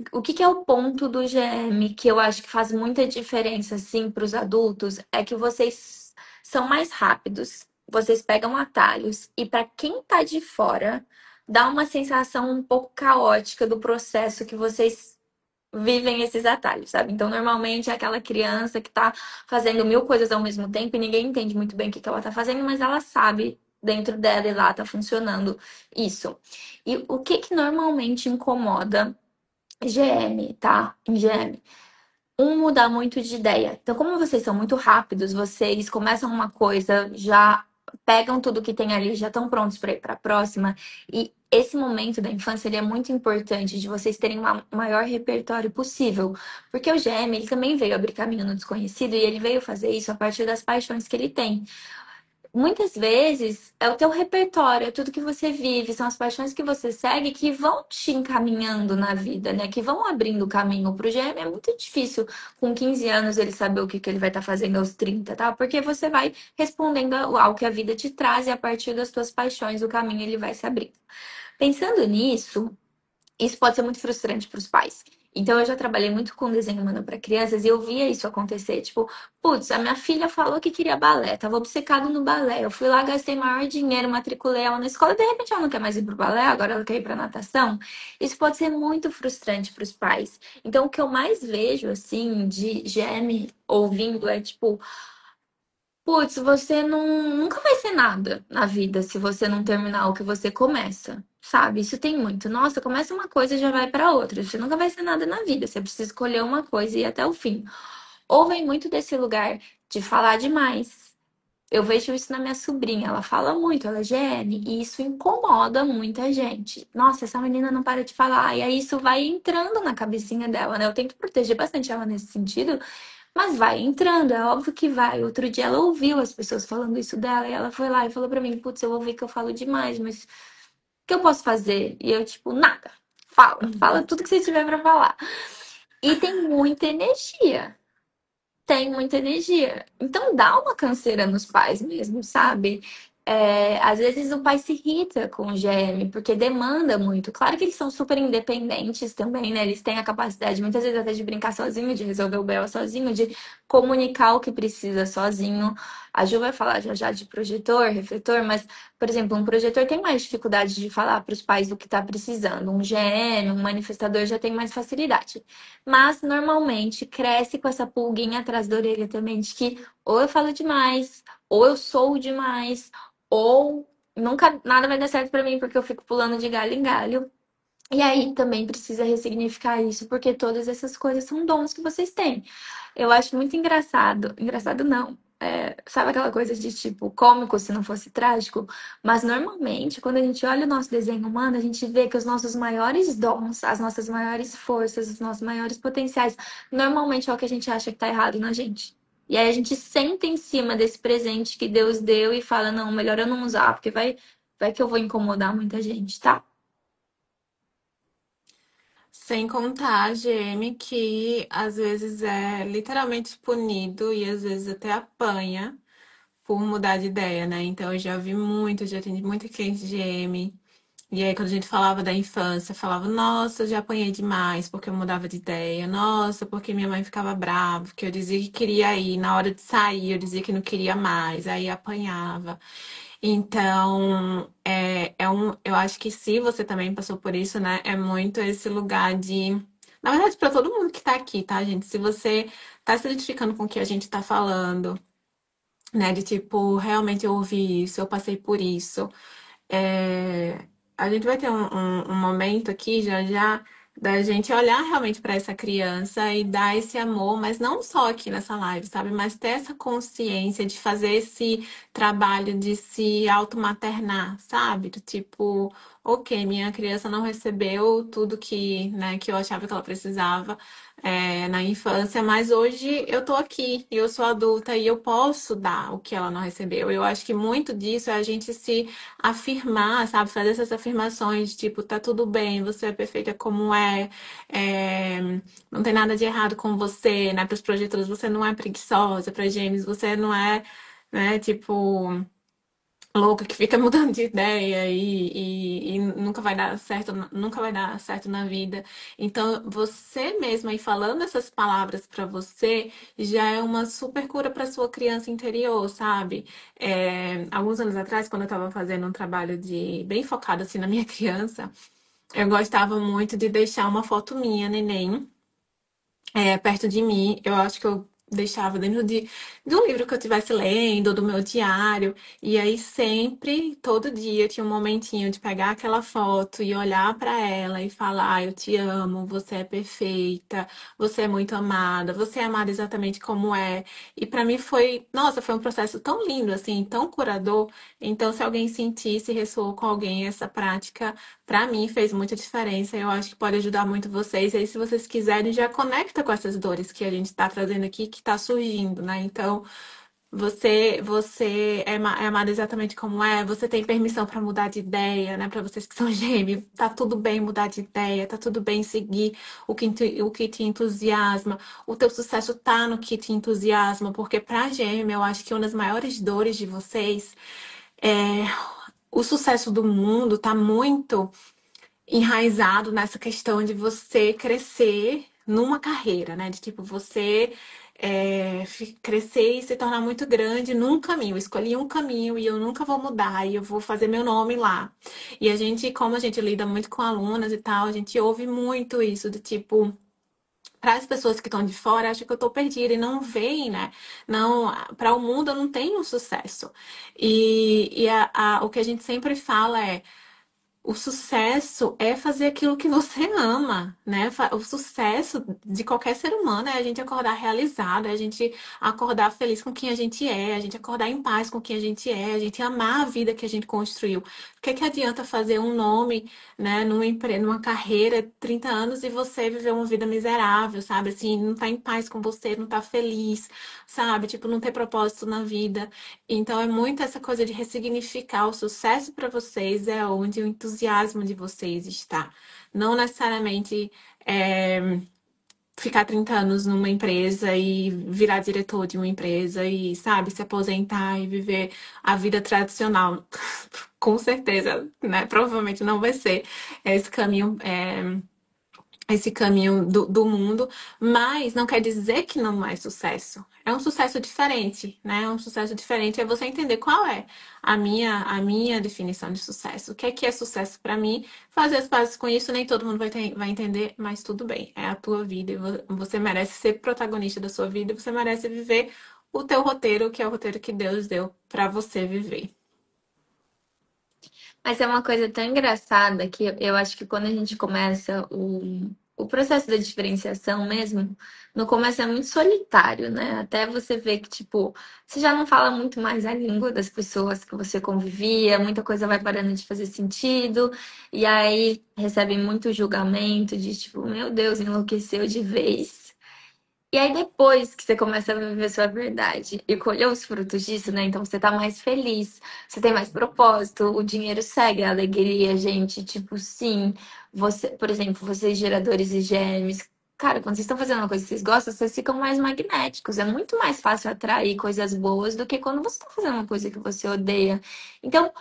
Speaker 1: O que que é o ponto do GM que eu acho que faz muita diferença, assim, para os adultos? É que vocês são mais rápidos, vocês pegam atalhos, e para quem tá de fora, dá uma sensação um pouco caótica do processo que vocês vivem esses atalhos, sabe? Então, normalmente é aquela criança que tá fazendo mil coisas ao mesmo tempo e ninguém entende muito bem o que que ela tá fazendo, mas ela sabe dentro dela e lá tá funcionando isso. E o que que normalmente incomoda GM, tá? Em GM. Mudar muito de ideia. Então, como vocês são muito rápidos, vocês começam uma coisa, já pegam tudo que tem ali, já estão prontos para ir para a próxima. E esse momento da infância ele é muito importante de vocês terem o maior repertório possível. Porque o GM, ele também veio abrir caminho no desconhecido e ele veio fazer isso a partir das paixões que ele tem. Muitas vezes é o teu repertório, é tudo que você vive, são as paixões que você segue que vão te encaminhando na vida, né? Que vão abrindo o caminho pro gêmeo. É muito difícil com 15 anos ele saber o que, que ele vai estar fazendo aos 30, tá? Porque você vai respondendo ao que a vida te traz e a partir das tuas paixões o caminho ele vai se abrindo. Pensando nisso, isso pode ser muito frustrante para os pais. Então eu já trabalhei muito com desenho humano para crianças e eu via isso acontecer. Tipo, putz, a minha filha falou que queria balé, tava obcecado no balé. Eu fui lá, gastei maior dinheiro, matriculei ela na escola, e de repente ela não quer mais ir pro balé, agora ela quer ir pra natação. Isso pode ser muito frustrante para os pais. Então o que eu mais vejo, assim, de GM ouvindo é tipo. Putz, você nunca vai ser nada na vida se você não terminar o que você começa, sabe? Isso tem muito. Nossa, começa uma coisa e já vai pra outra. Você nunca vai ser nada na vida. Você precisa escolher uma coisa e ir até o fim. Ou vem muito desse lugar de falar demais. Eu vejo isso na minha sobrinha. Ela fala muito, ela é GM, e isso incomoda muita gente. Nossa, essa menina não para de falar. E aí isso vai entrando na cabecinha dela, né? Eu tento proteger bastante ela nesse sentido. Mas vai entrando, é óbvio que vai. Outro dia ela ouviu as pessoas falando isso dela e ela foi lá e falou pra mim: Putz, eu ouvi que eu falo demais, mas o que eu posso fazer? E eu, tipo, nada. Fala, fala tudo que você tiver pra falar. E tem muita energia. Tem muita energia. Então dá uma canseira nos pais mesmo, sabe? Às vezes o pai se irrita com o GM, porque demanda muito. Claro que eles são super independentes também, né? Eles têm a capacidade, muitas vezes, até de brincar sozinho, de resolver o BO sozinho, de comunicar o que precisa sozinho. A Ju vai falar já já de projetor, refletor, mas, por exemplo, um projetor tem mais dificuldade de falar para os pais o que está precisando. Um GM, um manifestador já tem mais facilidade. Mas normalmente cresce com essa pulguinha atrás da orelha também, de que ou eu falo demais, ou eu sou demais, ou nunca nada vai dar certo pra mim porque eu fico pulando de galho em galho. E aí também precisa ressignificar isso, porque todas essas coisas são dons que vocês têm. Eu acho muito engraçado. Engraçado não. Sabe aquela coisa de tipo cômico se não fosse trágico? Mas normalmente, quando a gente olha o nosso desenho humano, a gente vê que os nossos maiores dons, as nossas maiores forças, os nossos maiores potenciais, normalmente é o que a gente acha que tá errado na gente. E aí a gente senta em cima desse presente que Deus deu e fala, não, melhor eu não usar, porque vai que eu vou incomodar muita gente, tá?
Speaker 2: Sem contar a GM que às vezes é literalmente punido e às vezes até apanha por mudar de ideia, né? Então eu já vi muito, já atendi muita cliente de GM. E aí, quando a gente falava da infância, falava, nossa, eu já apanhei demais porque eu mudava de ideia. Nossa, porque minha mãe ficava brava, porque eu dizia que queria ir. Na hora de sair, eu dizia que não queria mais. Aí apanhava. Então, eu acho que se você também passou por isso, né? É muito esse lugar de. Na verdade, para todo mundo que tá aqui, tá, gente? Se você tá se identificando com o que a gente tá falando, né? De tipo, realmente eu ouvi isso, eu passei por isso. É, a gente vai ter um momento aqui já já da gente olhar realmente para essa criança e dar esse amor, mas não só aqui nessa live, sabe? Mas ter essa consciência de fazer esse trabalho de se automaternar, sabe? Do tipo, ok, minha criança não recebeu tudo que, né, que eu achava que ela precisava na infância, mas hoje eu tô aqui, e eu sou adulta e eu posso dar o que ela não recebeu. Eu acho que muito disso é a gente se afirmar, sabe? Fazer essas afirmações, tipo, tá tudo bem, você é perfeita como é, não tem nada de errado com você, né? Para os projetores, você não é preguiçosa, para Gêmeos, você não é, né, tipo louca que fica mudando de ideia e nunca vai dar certo, nunca vai dar certo na vida. Então, você mesma aí falando essas palavras para você já é uma super cura para sua criança interior, sabe? Alguns anos atrás, quando eu estava fazendo um trabalho de bem focado assim na minha criança, eu gostava muito de deixar uma foto minha, neném, perto de mim. Eu acho que eu deixava dentro de um livro que eu estivesse lendo, do meu diário. E aí sempre, todo dia, tinha um momentinho de pegar aquela foto e olhar para ela e falar: eu te amo, você é perfeita, você é muito amada, você é amada exatamente como é. E para mim foi, nossa, foi um processo tão lindo, assim, tão curador. Então, se alguém sentir, se ressoou com alguém essa prática, para mim fez muita diferença. Eu acho que pode ajudar muito vocês. E aí, se vocês quiserem, já conecta com essas dores que a gente está trazendo aqui, que está surgindo, né? Então, você é amado exatamente como é. Você tem permissão para mudar de ideia, né? Para vocês que são gêmeos, tá tudo bem mudar de ideia, tá tudo bem seguir o que te entusiasma. O teu sucesso tá no que te entusiasma, porque para gêmeo, eu acho que uma das maiores dores de vocês é o sucesso do mundo tá muito enraizado nessa questão de você crescer numa carreira, né? De tipo, você crescer e se tornar muito grande num caminho. Eu escolhi um caminho e eu nunca vou mudar, e eu vou fazer meu nome lá. E a gente, como a gente lida muito com alunas e tal, a gente ouve muito isso, de tipo. Para as pessoas que estão de fora, acham que eu estou perdida e não veem, né? Não, para o mundo eu não tenho sucesso. O que a gente sempre fala é o sucesso é fazer aquilo que você ama, né? O sucesso de qualquer ser humano é a gente acordar realizado, é a gente acordar feliz com quem a gente é, a gente acordar em paz com quem a gente é, a gente amar a vida que a gente construiu. O que é que adianta fazer um nome, né, numa carreira, 30 anos e você viver uma vida miserável, sabe? Assim, não tá em paz com você, não tá feliz, sabe? Tipo, não ter propósito na vida. Então é muito essa coisa de ressignificar o sucesso para vocês é onde o entusiasmo de vocês está. Não necessariamente ficar 30 anos numa empresa e virar diretor de uma empresa e, sabe, se aposentar e viver a vida tradicional. Com certeza, né? Provavelmente não vai ser esse caminho. Esse caminho do mundo, mas não quer dizer que não é sucesso. É um sucesso diferente, né? É um sucesso diferente é você entender qual é a minha definição de sucesso. O que é sucesso para mim? Fazer as pazes com isso, nem todo mundo vai entender, mas tudo bem. É a tua vida e você merece ser protagonista da sua vida, e você merece viver o teu roteiro, que é o roteiro que Deus deu para você viver.
Speaker 1: Mas é uma coisa tão engraçada que eu acho que quando a gente começa o processo da diferenciação mesmo, no começo é muito solitário, né? Até você ver que, tipo, você já não fala muito mais a língua das pessoas que você convivia, muita coisa vai parando de fazer sentido, e aí recebe muito julgamento de, tipo, meu Deus, enlouqueceu de vez. E aí, depois que você começa a viver sua verdade e colher os frutos disso, né? Então você tá mais feliz, você tem mais propósito, o dinheiro segue a alegria, gente. Tipo, sim, você, por exemplo, vocês geradores e gêmeos, cara, quando vocês estão fazendo uma coisa que vocês gostam, vocês ficam mais magnéticos. É muito mais fácil atrair coisas boas do que quando você tá fazendo uma coisa que você odeia. Então,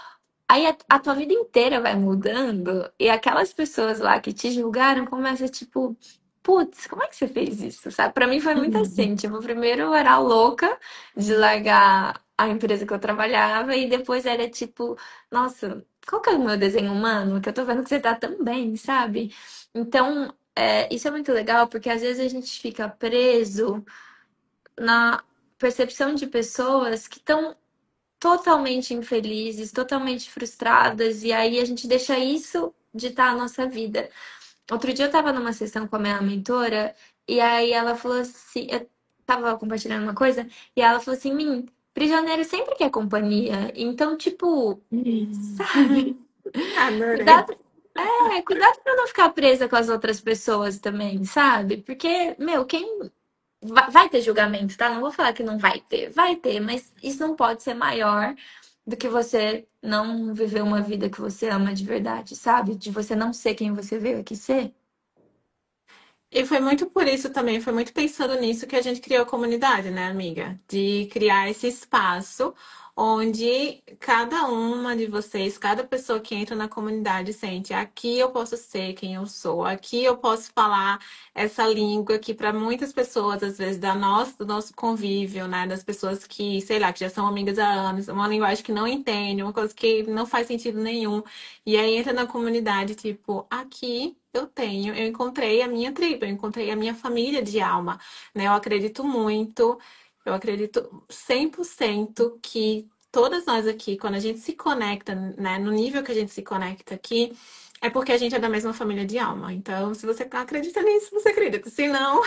Speaker 1: aí a tua vida inteira vai mudando e aquelas pessoas lá que te julgaram começam tipo, putz, como é que você fez isso? Sabe? Pra mim foi muito assim, tipo, primeiro eu era louca de largar a empresa que eu trabalhava e depois era tipo, nossa, qual que é o meu desenho humano? Que eu tô vendo que você tá tão bem, sabe? Então, isso é muito legal porque às vezes a gente fica preso na percepção de pessoas que estão totalmente infelizes, totalmente frustradas, e aí a gente deixa isso ditar a nossa vida. Outro dia eu tava numa sessão com a minha mentora, e aí ela falou assim, eu tava compartilhando uma coisa, e ela falou assim, prisioneiro sempre quer companhia, então, tipo, sabe?
Speaker 2: Adorei.
Speaker 1: Cuidado, cuidado pra não ficar presa com as outras pessoas também, sabe? Porque, meu, quem vai ter julgamento, tá? Não vou falar que não vai ter. Vai ter, mas isso não pode ser maior do que você não viver uma vida que você ama de verdade, sabe? De você não ser quem você veio aqui ser.
Speaker 2: E foi muito por isso também, foi muito pensando nisso que a gente criou a comunidade, né, amiga? De criar esse espaço onde cada uma de vocês, cada pessoa que entra na comunidade sente, aqui eu posso ser quem eu sou, aqui eu posso falar essa língua que para muitas pessoas, às vezes, do nosso convívio, né, das pessoas que, sei lá, que já são amigas há anos, uma linguagem que não entende, uma coisa que não faz sentido nenhum. E aí entra na comunidade, tipo, aqui eu encontrei a minha tribo, eu encontrei a minha família de alma, né? Eu acredito 100% que todas nós aqui, quando a gente se conecta, né, no nível que a gente se conecta aqui, é porque a gente é da mesma família de alma. Então, se você acredita nisso, você acredita. Se não,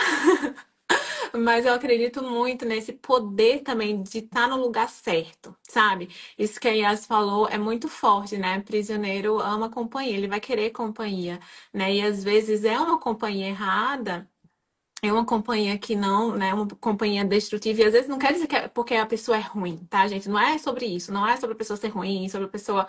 Speaker 2: mas eu acredito muito nesse poder também de estar no lugar certo, sabe? Isso que a Yas falou é muito forte, né? Prisioneiro ama companhia, ele vai querer companhia, né? E às vezes é uma companhia errada. É uma companhia que não, né? Uma companhia destrutiva. E às vezes não quer dizer que é porque a pessoa é ruim, tá, gente? Não é sobre isso. Não é sobre a pessoa ser ruim, sobre a pessoa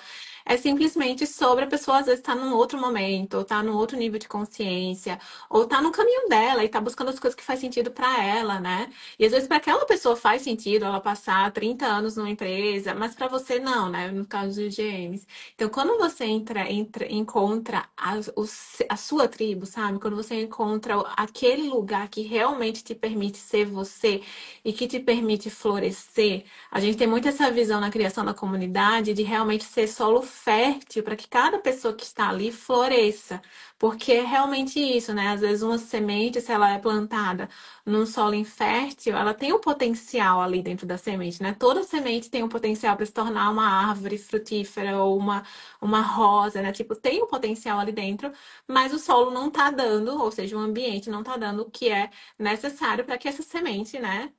Speaker 2: É simplesmente sobre a pessoa às vezes estar num outro momento, ou tá num outro nível de consciência, ou tá no caminho dela e tá buscando as coisas que faz sentido para ela, né? E às vezes para aquela pessoa faz sentido ela passar 30 anos numa empresa, mas para você não, né? No caso do James. Então, quando você encontra a sua tribo, sabe? Quando você encontra aquele lugar que realmente te permite ser você e que te permite florescer, a gente tem muito essa visão na criação da comunidade de realmente ser solo fértil para que cada pessoa que está ali floresça. Porque é realmente isso, né? Às vezes uma semente, se ela é plantada num solo infértil, ela tem um potencial ali dentro da semente, né? Toda semente tem um potencial para se tornar uma árvore frutífera ou uma rosa, né? Tipo, tem um potencial ali dentro, mas o solo não tá dando, ou seja, o ambiente não tá dando o que é necessário para que essa semente, né?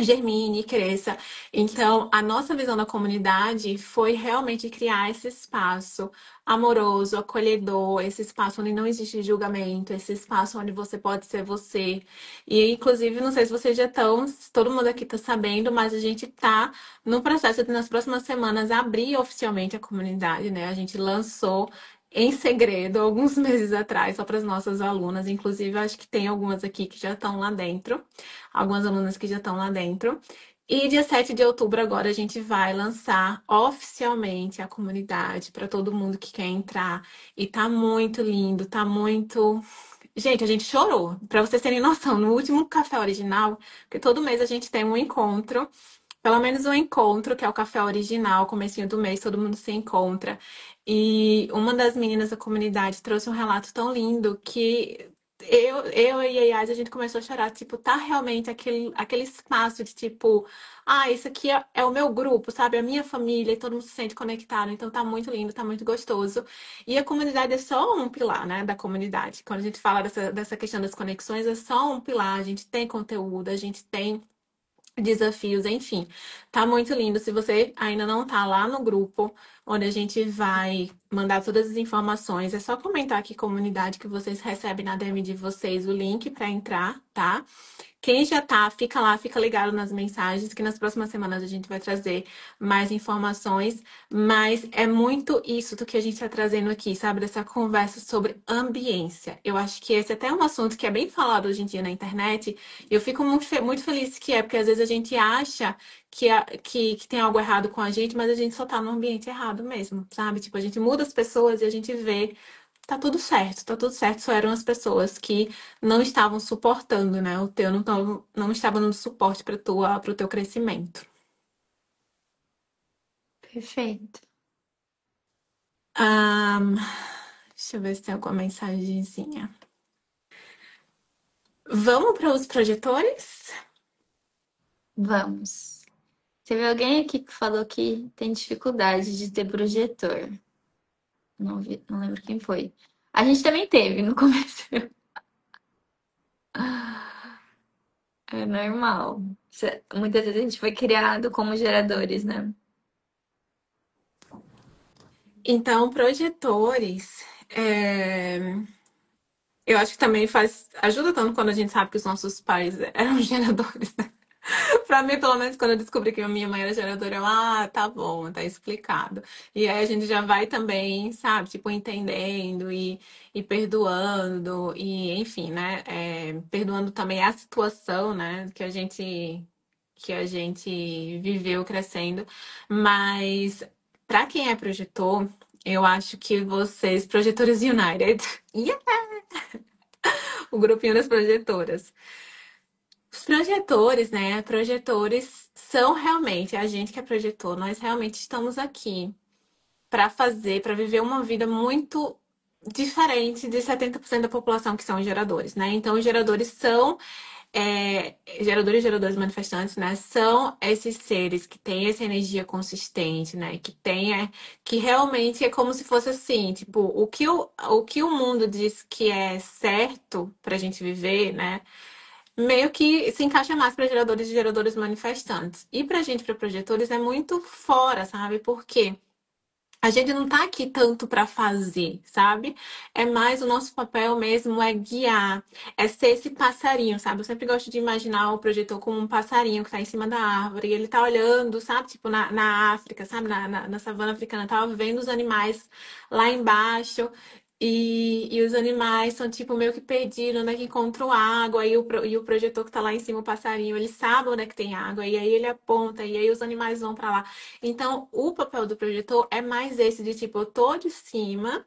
Speaker 2: Germine, cresça. Então, a nossa visão da comunidade foi realmente criar esse espaço amoroso, acolhedor, esse espaço onde não existe julgamento, esse espaço onde você pode ser você. E, inclusive, não sei se vocês já estão, se todo mundo aqui está sabendo, mas a gente está no processo de, nas próximas semanas, abrir oficialmente a comunidade, né? A gente lançou em segredo alguns meses atrás, só para as nossas alunas. Inclusive, eu acho que tem algumas aqui que já estão lá dentro, algumas alunas que já estão lá dentro. E dia 7 de outubro agora a gente vai lançar oficialmente a comunidade para todo mundo que quer entrar. E tá muito lindo, tá muito. Gente, a gente chorou. Para vocês terem noção, no último café original, porque todo mês a gente tem um encontro, pelo menos um encontro, que é o café original, comecinho do mês, todo mundo se encontra. E uma das meninas da comunidade trouxe um relato tão lindo que eu e a Yas, a gente começou a chorar. Tipo, tá realmente aquele espaço de tipo, isso aqui é o meu grupo, sabe? A minha família, e todo mundo se sente conectado. Então tá muito lindo, tá muito gostoso. E a comunidade é só um pilar, né, da comunidade. Quando a gente fala dessa questão das conexões, é só um pilar. A gente tem conteúdo, a gente tem desafios, enfim. Tá muito lindo. Se você ainda não tá lá no grupo, onde a gente vai mandar todas as informações, é só comentar aqui comunidade que vocês recebem na DM de vocês o link para entrar, tá? Quem já tá, fica lá, fica ligado nas mensagens, que nas próximas semanas a gente vai trazer mais informações. Mas é muito isso do que a gente está trazendo aqui, sabe? Dessa conversa sobre ambiência. Eu acho que esse é até um assunto que é bem falado hoje em dia na internet. E eu fico muito feliz que é, porque às vezes a gente acha que tem algo errado com a gente, mas a gente só tá no ambiente errado mesmo, sabe? Tipo, a gente muda as pessoas e a gente vê. Tá tudo certo, tá tudo certo. Só eram as pessoas que não estavam suportando, né? O teu não estava dando suporte para o teu crescimento.
Speaker 1: Perfeito.
Speaker 2: Ahn, deixa eu ver se tem alguma mensagenzinha. Vamos para os projetores?
Speaker 1: Vamos. Teve alguém aqui que falou que tem dificuldade de ter projetor. Não vi, não lembro quem foi. A gente também teve no começo. É normal. Muitas vezes a gente foi criado como geradores, né?
Speaker 2: Então, projetores, eu acho que também ajuda tanto quando a gente sabe que os nossos pais eram geradores, né? Pra mim, pelo menos, quando eu descobri que a minha mãe era geradora, tá bom, tá explicado. E aí a gente já vai também, sabe, tipo, entendendo e perdoando, e enfim, né? Perdoando também a situação, né, que a gente viveu crescendo. Mas, pra quem é projetor, eu acho que vocês, Projetores United, yeah! O grupinho das projetoras. Os projetores, né? Projetores são realmente a gente que é projetor. Nós realmente estamos aqui para fazer, para viver uma vida muito diferente de 70% da população que são geradores, né? Então, os geradores são geradores e geradores manifestantes, né? São esses seres que têm essa energia consistente, né? Que realmente é como se fosse assim, tipo, o que o mundo diz que é certo para a gente viver, né? Meio que se encaixa mais para geradores e geradores manifestantes. E para gente, para projetores, é muito fora, sabe? Por quê? A gente não tá aqui tanto para fazer, sabe? É mais o nosso papel mesmo é guiar, é ser esse passarinho, sabe? Eu sempre gosto de imaginar o projetor como um passarinho que tá em cima da árvore e ele tá olhando, sabe? Tipo na África, sabe? Na savana africana, tava vendo os animais lá embaixo. E os animais são, tipo, meio que perdidos, onde é que encontram água, e o projetor que tá lá em cima, o passarinho, ele sabe onde é que tem água, e aí ele aponta, e aí os animais vão para lá. Então, o papel do projetor é mais esse de tipo, eu tô de cima,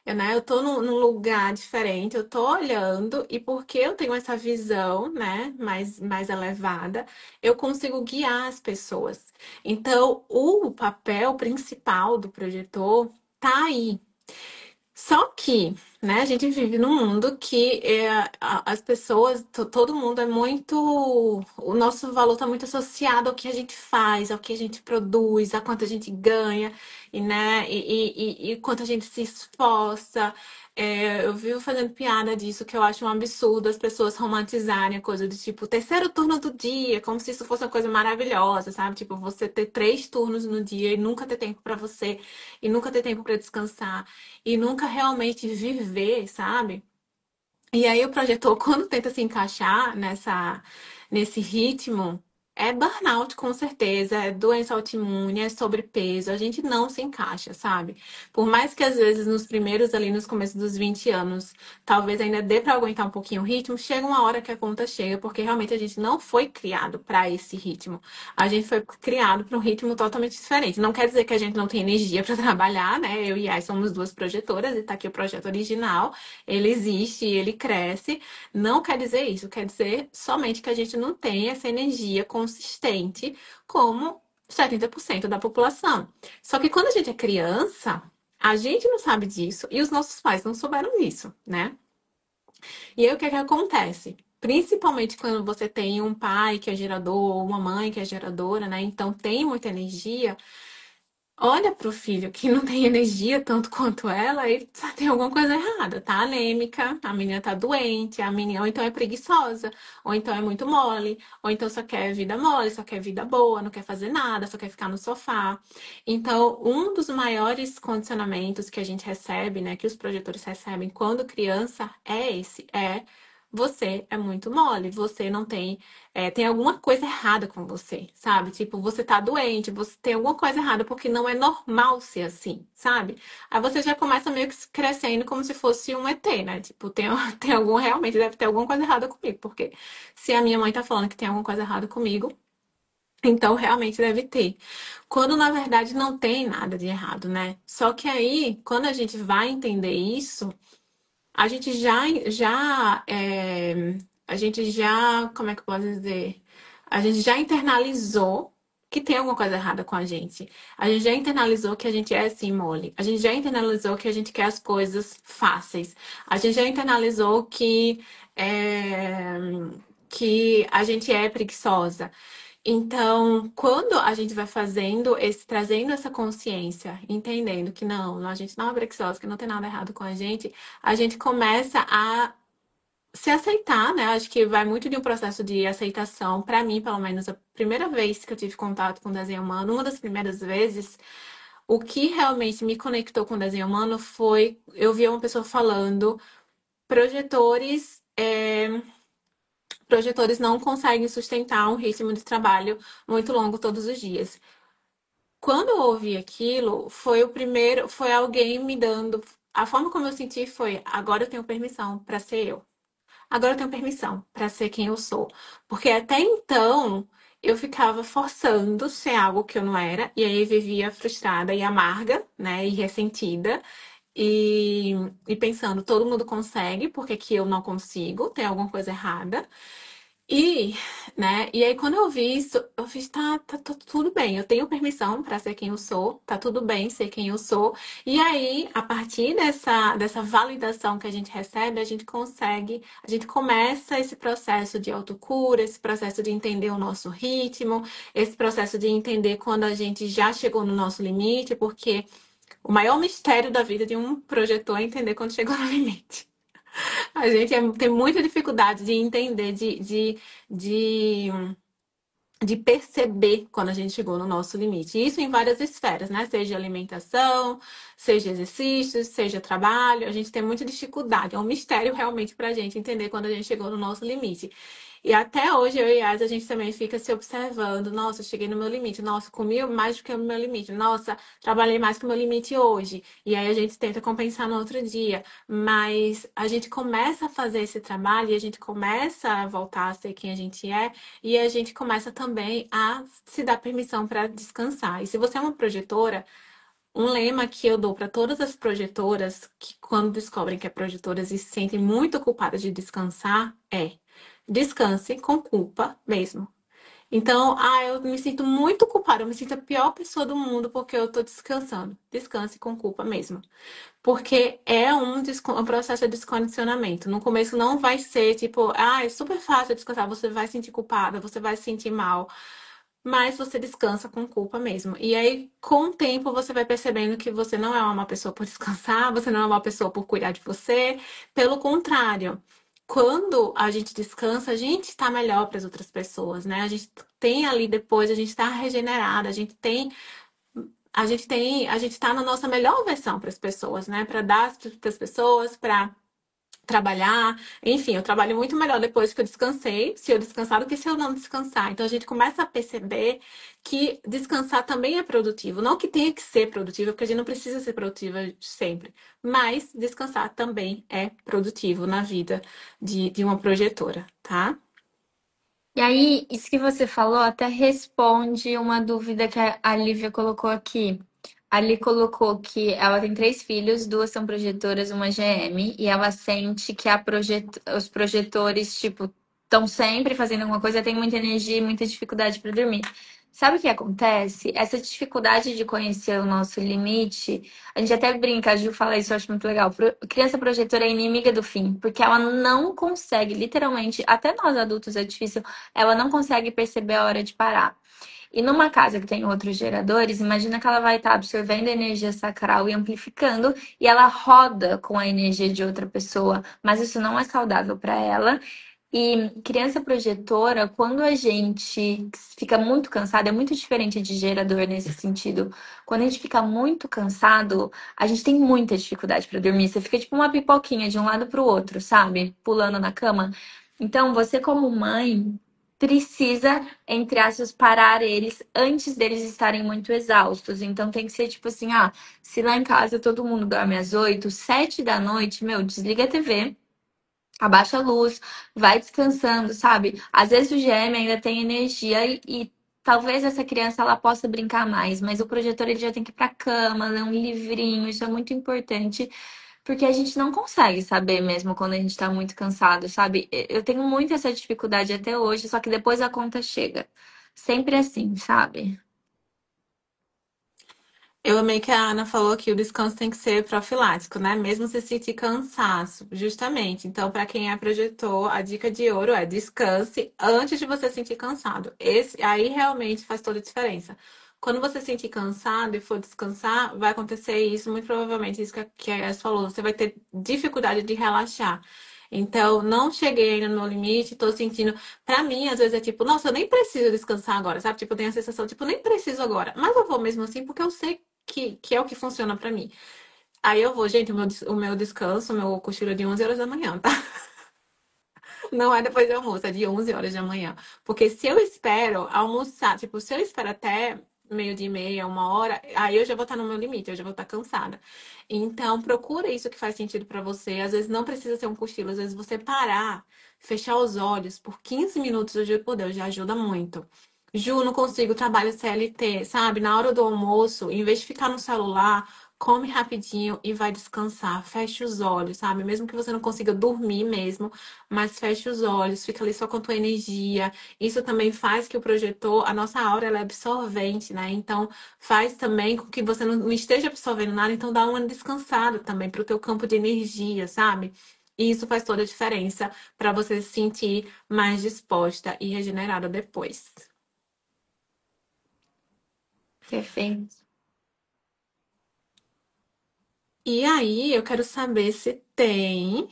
Speaker 2: né? Eu tô num lugar diferente, eu tô olhando, e porque eu tenho essa visão, né, mais elevada, eu consigo guiar as pessoas. Então, o papel principal do projetor tá aí. Só que, né, a gente vive num mundo que as pessoas, todo mundo é muito. O nosso valor está muito associado ao que a gente faz, ao que a gente produz, a quanto a gente ganha, e, né, e quanto a gente se esforça. Eu vivo fazendo piada disso, que eu acho um absurdo as pessoas romantizarem a coisa de tipo, terceiro turno do dia, como se isso fosse uma coisa maravilhosa, sabe? Tipo, você ter 3 turnos no dia e nunca ter tempo para você, e nunca ter tempo para descansar e nunca realmente viver, sabe? E aí o projetor, quando tenta se encaixar nesse ritmo, é burnout com certeza, é doença autoimune, é sobrepeso, a gente não se encaixa, sabe? Por mais que às vezes nos primeiros ali, nos começos dos 20 anos, talvez ainda dê para aguentar um pouquinho o ritmo, chega uma hora que a conta chega, porque realmente a gente não foi criado para esse ritmo. A gente foi criado para um ritmo totalmente diferente. Não quer dizer que a gente não tem energia para trabalhar, né? Eu e a somos duas projetoras e tá aqui o projeto original, ele existe, ele cresce. Não quer dizer isso, quer dizer somente que a gente não tem essa energia consistente como 70% da população. Só que quando a gente é criança, a gente não sabe disso e os nossos pais não souberam disso, né? E aí o que é que acontece? Principalmente quando você tem um pai que é gerador ou uma mãe que é geradora, né? Então tem muita energia, olha pro filho que não tem energia tanto quanto ela, ele tem alguma coisa errada. Tá anêmica, a menina tá doente, a menina ou então é preguiçosa, ou então é muito mole, ou então só quer vida mole, só quer vida boa, não quer fazer nada, só quer ficar no sofá. Então, um dos maiores condicionamentos que a gente recebe, né, que os projetores recebem quando criança é esse, você é muito mole, você não tem tem alguma coisa errada com você, sabe? Tipo, você tá doente, você tem alguma coisa errada, porque não é normal ser assim, sabe? Aí você já começa meio que crescendo como se fosse um ET, né? Tipo, tem algum, realmente deve ter alguma coisa errada comigo, porque se a minha mãe tá falando que tem alguma coisa errada comigo, então realmente deve ter. Quando na verdade não tem nada de errado, né? Só que aí, quando a gente vai entender isso, a gente a gente já, como é que eu posso dizer? A gente já internalizou que tem alguma coisa errada com a gente. A gente já internalizou que a gente é assim, mole. A gente já internalizou que a gente quer as coisas fáceis. A gente já internalizou é, que a gente é preguiçosa. Então, quando a gente vai fazendo trazendo essa consciência, entendendo que não, a gente não é preguiçosa, que não tem nada errado com a gente começa a se aceitar, né? Acho que vai muito de um processo de aceitação. Para mim, pelo menos, a primeira vez que eu tive contato com o desenho humano, uma das primeiras vezes, o que realmente me conectou com o desenho humano foi eu vi uma pessoa falando, projetores, projetores não conseguem sustentar um ritmo de trabalho muito longo todos os dias. Quando eu ouvi aquilo, foi o primeiro, foi alguém me dando. A forma como eu senti foi: agora eu tenho permissão para ser eu. Agora eu tenho permissão para ser quem eu sou. Porque até então eu ficava forçando ser algo que eu não era, e aí vivia frustrada e amarga, né? E ressentida. E pensando, todo mundo consegue, porque que eu não consigo, tem alguma coisa errada. E, né, e aí quando eu vi isso, eu fiz, tá tudo bem, eu tenho permissão para ser quem eu sou, tá tudo bem ser quem eu sou. E aí, a partir dessa validação que a gente recebe, a gente começa esse processo de autocura, esse processo de entender o nosso ritmo, esse processo de entender quando a gente já chegou no nosso limite, porque o maior mistério da vida de um projetor é entender quando chegou no limite. A gente tem muita dificuldade de entender, de de perceber quando a gente chegou no nosso limite. Isso em várias esferas, né? Seja alimentação, seja exercícios, seja trabalho. A gente tem muita dificuldade. É um mistério realmente para a gente entender quando a gente chegou no nosso limite. E até hoje, eu e a Yas, a gente também fica se observando. Nossa, eu cheguei no meu limite. Nossa, comi mais do que o meu limite. Nossa, trabalhei mais que o meu limite hoje. E aí a gente tenta compensar no outro dia. Mas a gente começa a fazer esse trabalho e a gente começa a voltar a ser quem a gente é. E a gente começa também a se dar permissão para descansar. E se você é uma projetora, um lema que eu dou para todas as projetoras que, quando descobrem que é projetoras e se sentem muito culpadas de descansar, é descanse com culpa mesmo. Então, eu me sinto muito culpada, eu me sinto a pior pessoa do mundo porque eu tô descansando. Descanse com culpa mesmo. Porque é um processo de descondicionamento. No começo não vai ser tipo, é super fácil descansar, você vai sentir culpada, você vai se sentir mal, mas você descansa com culpa mesmo. E aí, com o tempo, você vai percebendo que você não é uma má pessoa por descansar, você não é uma pessoa por cuidar de você. Pelo contrário, quando a gente descansa, a gente está melhor para as outras pessoas, né? A gente tem ali depois, a gente está regenerada, a gente tá na nossa melhor versão para as pessoas, né? Para dar para as pessoas, para trabalhar. Enfim, eu trabalho muito melhor depois que eu descansei, se eu descansar, do que se eu não descansar. Então a gente começa a perceber que descansar também é produtivo. Não que tenha que ser produtivo, porque a gente não precisa ser produtiva sempre. Mas descansar também é produtivo na vida de uma projetora, tá?
Speaker 1: E aí, isso que você falou até responde uma dúvida que a Lívia colocou aqui. A Ali colocou que ela tem três filhos, duas são projetoras, uma GM, e ela sente que os projetores, tipo, estão sempre fazendo alguma coisa, tem muita energia e muita dificuldade para dormir. Sabe o que acontece? Essa dificuldade de conhecer o nosso limite, a gente até brinca, a Ju fala isso, eu acho muito legal. Criança projetora é inimiga do fim, porque ela não consegue, literalmente, até nós adultos é difícil, ela não consegue perceber a hora de parar. E numa casa que tem outros geradores, imagina que ela vai estar absorvendo a energia sacral e amplificando, e ela roda com a energia de outra pessoa, mas isso não é saudável para ela. E criança projetora, quando a gente fica muito cansado, é muito diferente de gerador nesse sentido. Quando a gente fica muito cansado, a gente tem muita dificuldade para dormir. Você fica tipo uma pipoquinha de um lado para o outro, sabe? Pulando na cama. Então, você como mãe precisa, entre aspas, parar eles antes deles estarem muito exaustos. Então tem que ser tipo assim, se lá em casa todo mundo dorme às 8, 7 da noite, meu, desliga a TV. Abaixa a luz, vai descansando, sabe? Às vezes o GM ainda tem energia e talvez essa criança ela possa brincar mais, mas o projetor ele já tem que ir pra cama, ler um livrinho, isso é muito importante, porque a gente não consegue saber mesmo quando a gente tá muito cansado, sabe? Eu tenho muito essa dificuldade até hoje, só que depois a conta chega. Sempre assim, sabe?
Speaker 2: Eu amei que a Ana falou que o descanso tem que ser profilático, né? Mesmo se sentir cansaço, justamente. Então, para quem é projetor, a dica de ouro é descanse antes de você sentir cansado. Esse aí realmente faz toda a diferença. Quando você sentir cansado e for descansar, vai acontecer isso, muito provavelmente, isso que a Yas falou, você vai ter dificuldade de relaxar. Então, não cheguei ainda no meu limite, tô sentindo. Pra mim, às vezes é tipo, nossa, eu nem preciso descansar agora, sabe? Tipo, eu tenho a sensação, tipo, nem preciso agora. Mas eu vou mesmo assim, porque eu sei que é o que funciona pra mim. Aí eu vou, gente, o meu descanso, o meu cochilo é de 11 horas da manhã, tá? Não é depois do almoço, é de 11 horas da manhã. Porque se eu espero almoçar, tipo, se eu espero até meio-dia e meia, uma hora, aí eu já vou estar no meu limite, eu já vou estar cansada. Então, procura isso que faz sentido pra você. Às vezes não precisa ser um cochilo, às vezes você parar, fechar os olhos por 15 minutos, eu juro por Deus, já ajuda muito. Ju, não consigo, trabalho CLT, sabe? Na hora do almoço, em vez de ficar no celular, come rapidinho e vai descansar. Feche os olhos, sabe? Mesmo que você não consiga dormir mesmo, mas feche os olhos, fica ali só com a tua energia. Isso também faz que o projetor, a nossa aura, ela é absorvente, né? Então, faz também com que você não esteja absorvendo nada, então dá uma descansada também para o teu campo de energia, sabe? E isso faz toda a diferença para você se sentir mais disposta e regenerada depois.
Speaker 1: Perfeito.
Speaker 2: E aí, eu quero saber se tem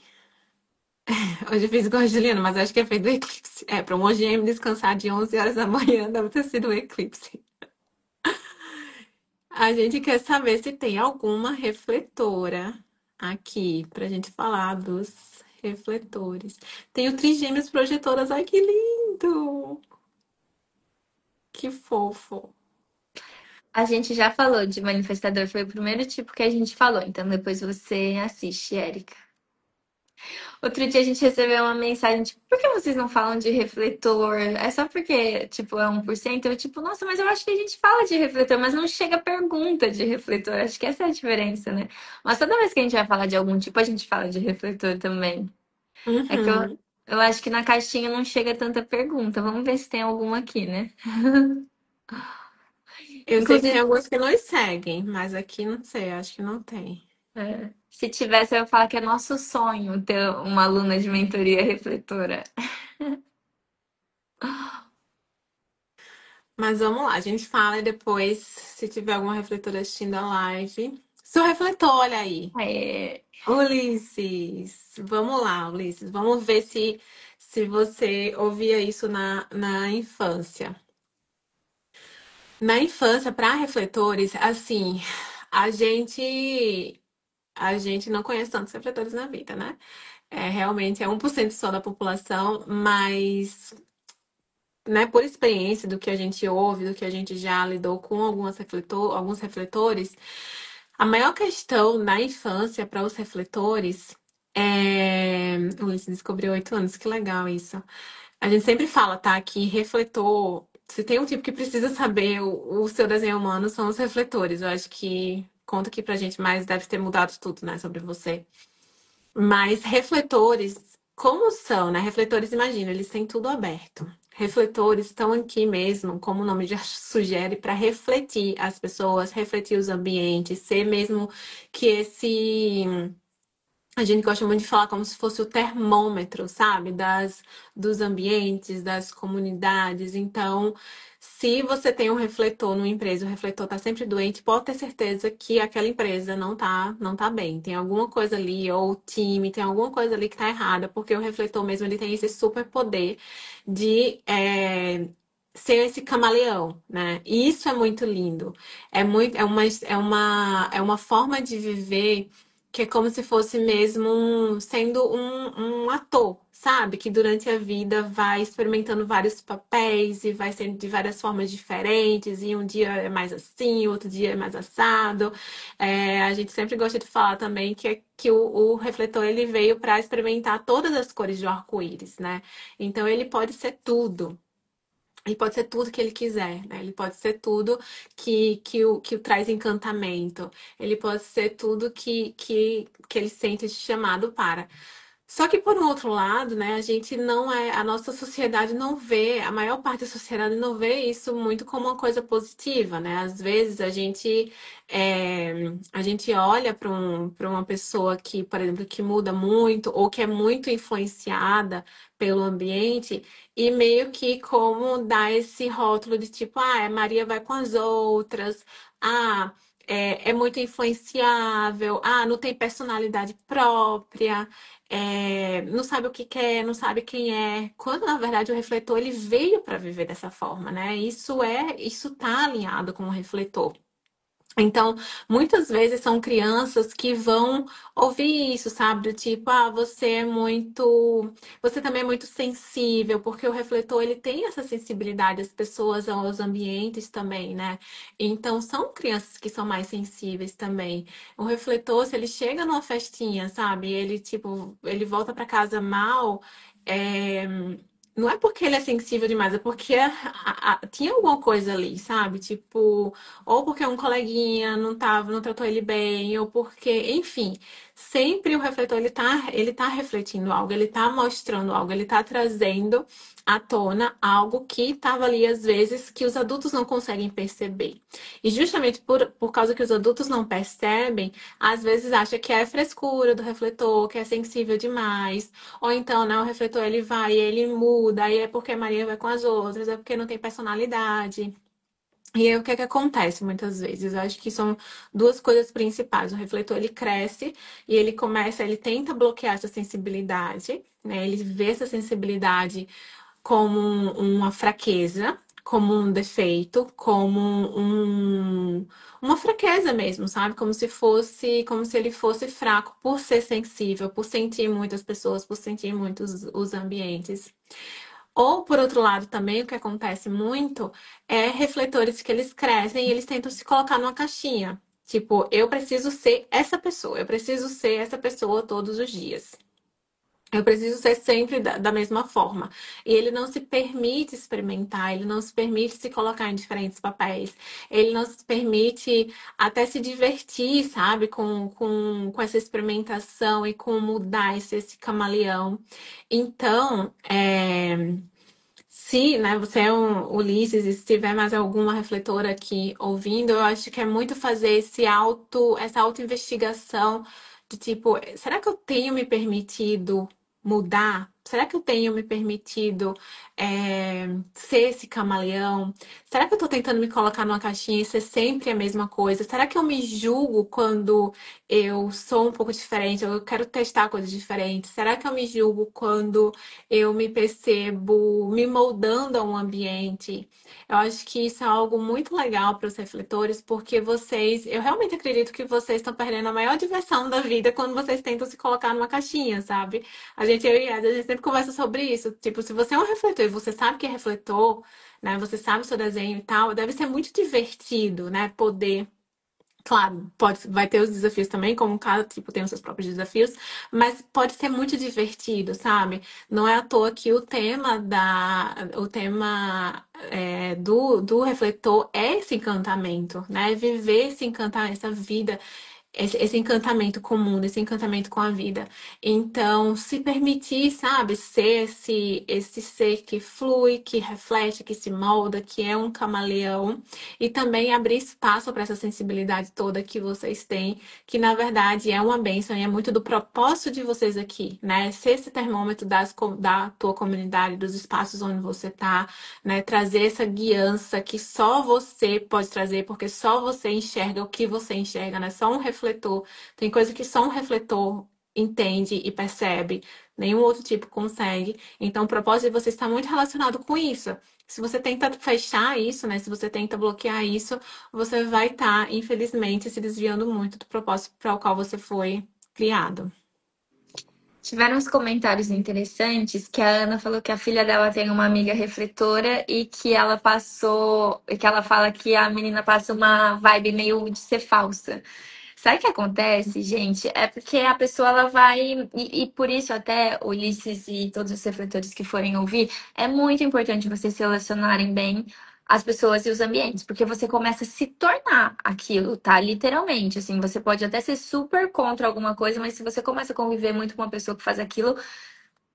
Speaker 2: Hoje eu fiz igual a Juliana, mas acho que é feito do eclipse. É, para um OGM descansar de 11 horas da manhã, deve ter sido o eclipse. A gente quer saber se tem alguma refletora aqui pra gente falar dos refletores. Tem o Trigêmeos Projetoras, ai que lindo! Que fofo.
Speaker 1: A gente já falou de manifestador, foi o primeiro tipo que a gente falou, então depois você assiste, Érica. Outro dia a gente recebeu uma mensagem, tipo, por que vocês não falam de refletor? É só porque, tipo, é 1%? Eu, tipo, nossa, mas eu acho que a gente fala de refletor, mas não chega pergunta de refletor. Acho que essa é a diferença, né? Mas toda vez que a gente vai falar de algum tipo, a gente fala de refletor também. É que
Speaker 2: Uhum.
Speaker 1: eu acho que na caixinha não chega tanta pergunta. Vamos ver se tem alguma aqui, né?
Speaker 2: Eu sei que tem
Speaker 1: Inclusive,
Speaker 2: alguns que nos seguem, mas aqui não sei, acho que não tem.
Speaker 1: se tivesse, eu ia falar que é nosso sonho ter uma aluna de mentoria refletora.
Speaker 2: Mas vamos lá, a gente fala e depois, se tiver alguma refletora assistindo a live. Seu refletor, olha aí.
Speaker 1: É,
Speaker 2: Ulisses, vamos lá, Ulisses, vamos ver se você ouvia isso na infância. Na infância, para refletores, assim, a gente a gente não conhece tantos refletores na vida, né? É, realmente é 1% só da população, mas, né, por experiência do que a gente ouve, do que a gente já lidou com alguns refletores, a maior questão na infância para os refletores é. O Ulisses descobriu 8 anos, que legal isso. A gente sempre fala, tá, que refletor. Se tem um tipo que precisa saber o seu desenho humano, são os refletores. Eu acho que conta aqui pra gente, mas deve ter mudado tudo, né, sobre você. Mas refletores, como são, né? Refletores, imagina, eles têm tudo aberto. Refletores estão aqui mesmo, como o nome já sugere, para refletir as pessoas, refletir os ambientes, ser mesmo que esse a gente gosta muito de falar como se fosse o termômetro, sabe? Dos ambientes, das comunidades. Então, se você tem um refletor numa empresa, o refletor está sempre doente, pode ter certeza que aquela empresa não tá bem. Tem alguma coisa ali, ou o time, tem alguma coisa ali que está errada, porque o refletor mesmo ele tem esse super poder de ser esse camaleão, né? E isso é muito lindo. É uma forma de viver que é como se fosse mesmo sendo um ator, sabe? Que durante a vida vai experimentando vários papéis e vai sendo de várias formas diferentes, e um dia é mais assim, outro dia é mais assado. A gente sempre gosta de falar também que o refletor ele veio para experimentar todas as cores do arco-íris, né? Então ele pode ser tudo. Ele pode ser tudo que ele quiser, né? Ele pode ser tudo que o traz encantamento. Ele pode ser tudo que ele sente esse chamado para. Só que, por um outro lado, né, a gente não é, a nossa sociedade não vê, a maior parte da sociedade não vê isso muito como uma coisa positiva, né? Às vezes a gente olha para uma pessoa que, por exemplo, que muda muito ou que é muito influenciada pelo ambiente e meio que como dá esse rótulo de tipo, Maria vai com as outras, é muito influenciável, não tem personalidade própria, não sabe o que quer, não sabe quem é. Quando na verdade o refletor ele veio para viver dessa forma, né? Isso tá alinhado com o refletor. Então, muitas vezes são crianças que vão ouvir isso, sabe? Do tipo, você também é muito sensível, porque o refletor ele tem essa sensibilidade às pessoas, aos ambientes também, né? Então, são crianças que são mais sensíveis também. O refletor, se ele chega numa festinha, sabe? Ele tipo, ele volta para casa mal, é, não é porque ele é sensível demais, é porque tinha alguma coisa ali, sabe? Tipo, ou porque um coleguinha não tratou ele bem, ou porque, enfim, sempre o refletor ele tá refletindo algo, ele tá mostrando algo, ele tá trazendo à tona algo que estava ali às vezes que os adultos não conseguem perceber. E justamente por causa que os adultos não percebem, às vezes acha que é frescura do refletor, que é sensível demais, ou então, né, o refletor ele vai, ele muda, aí é porque Maria vai com as outras, é porque não tem personalidade. E aí, o que é que acontece muitas vezes? Eu acho que são duas coisas principais. O refletor, ele cresce e ele começa, ele tenta bloquear essa sensibilidade, né? Ele vê essa sensibilidade como uma fraqueza, como um defeito, como uma fraqueza mesmo, sabe? Como se ele fosse fraco por ser sensível, por sentir muitas pessoas, por sentir muitos os ambientes. Ou, por outro lado, também o que acontece muito é refletores que eles crescem e eles tentam se colocar numa caixinha. Tipo, eu preciso ser essa pessoa, eu preciso ser essa pessoa todos os dias. Eu preciso ser sempre da mesma forma. E ele não se permite experimentar, ele não se permite se colocar em diferentes papéis, ele não se permite até se divertir, sabe, com essa experimentação e com mudar esse camaleão. Então, se, né, você é um Ulisses e se tiver mais alguma refletora aqui ouvindo, eu acho que é muito fazer essa auto-investigação de tipo, será que eu tenho me permitido mudar? Será que eu tenho me permitido ser esse camaleão? Será que eu tô tentando me colocar numa caixinha e ser sempre a mesma coisa? Será que eu me julgo quando eu sou um pouco diferente? Eu quero testar coisas diferentes? Será que eu me julgo quando eu me percebo me moldando a um ambiente? Eu acho que isso é algo muito legal para os refletores, porque eu realmente acredito que vocês estão perdendo a maior diversão da vida quando vocês tentam se colocar numa caixinha, sabe? Eu e a gente sempre conversa sobre isso. Tipo, se você é um refletor e você sabe que é refletor, né? Você sabe o seu desenho e tal, deve ser muito divertido, né? Poder. Claro, vai ter os desafios também, como cada tipo tem os seus próprios desafios, mas pode ser muito divertido, sabe? Não é à toa que o tema do refletor é esse encantamento, né? Viver esse encantamento, essa vida, esse encantamento comum, esse encantamento com a vida. Então, se permitir, sabe, ser esse ser que flui, que reflete, que se molda, que é um camaleão, e também abrir espaço para essa sensibilidade toda que vocês têm, que na verdade é uma bênção e é muito do propósito de vocês aqui, né? Ser esse termômetro da tua comunidade, dos espaços onde você tá, né? Trazer essa guiança que só você pode trazer, porque só você enxerga o que você enxerga, né? Só um refletor. Tem coisa que só um refletor entende e percebe, nenhum outro tipo consegue. Então, o propósito de você está muito relacionado com isso. Se você tenta fechar isso, né? Se você tenta bloquear isso, você vai estar, infelizmente, se desviando muito do propósito para o qual você foi criado.
Speaker 1: Tiveram uns comentários interessantes que a Ana falou que a filha dela tem uma amiga refletora e que ela passou, e que ela fala que a menina passa uma vibe meio de ser falsa. Sabe o que acontece, gente? É porque a pessoa ela vai. E por isso, até Ulisses e todos os refletores que forem ouvir, é muito importante vocês selecionarem bem as pessoas e os ambientes, porque você começa a se tornar aquilo, tá? Literalmente. Assim, você pode até ser super contra alguma coisa, mas se você começa a conviver muito com uma pessoa que faz aquilo,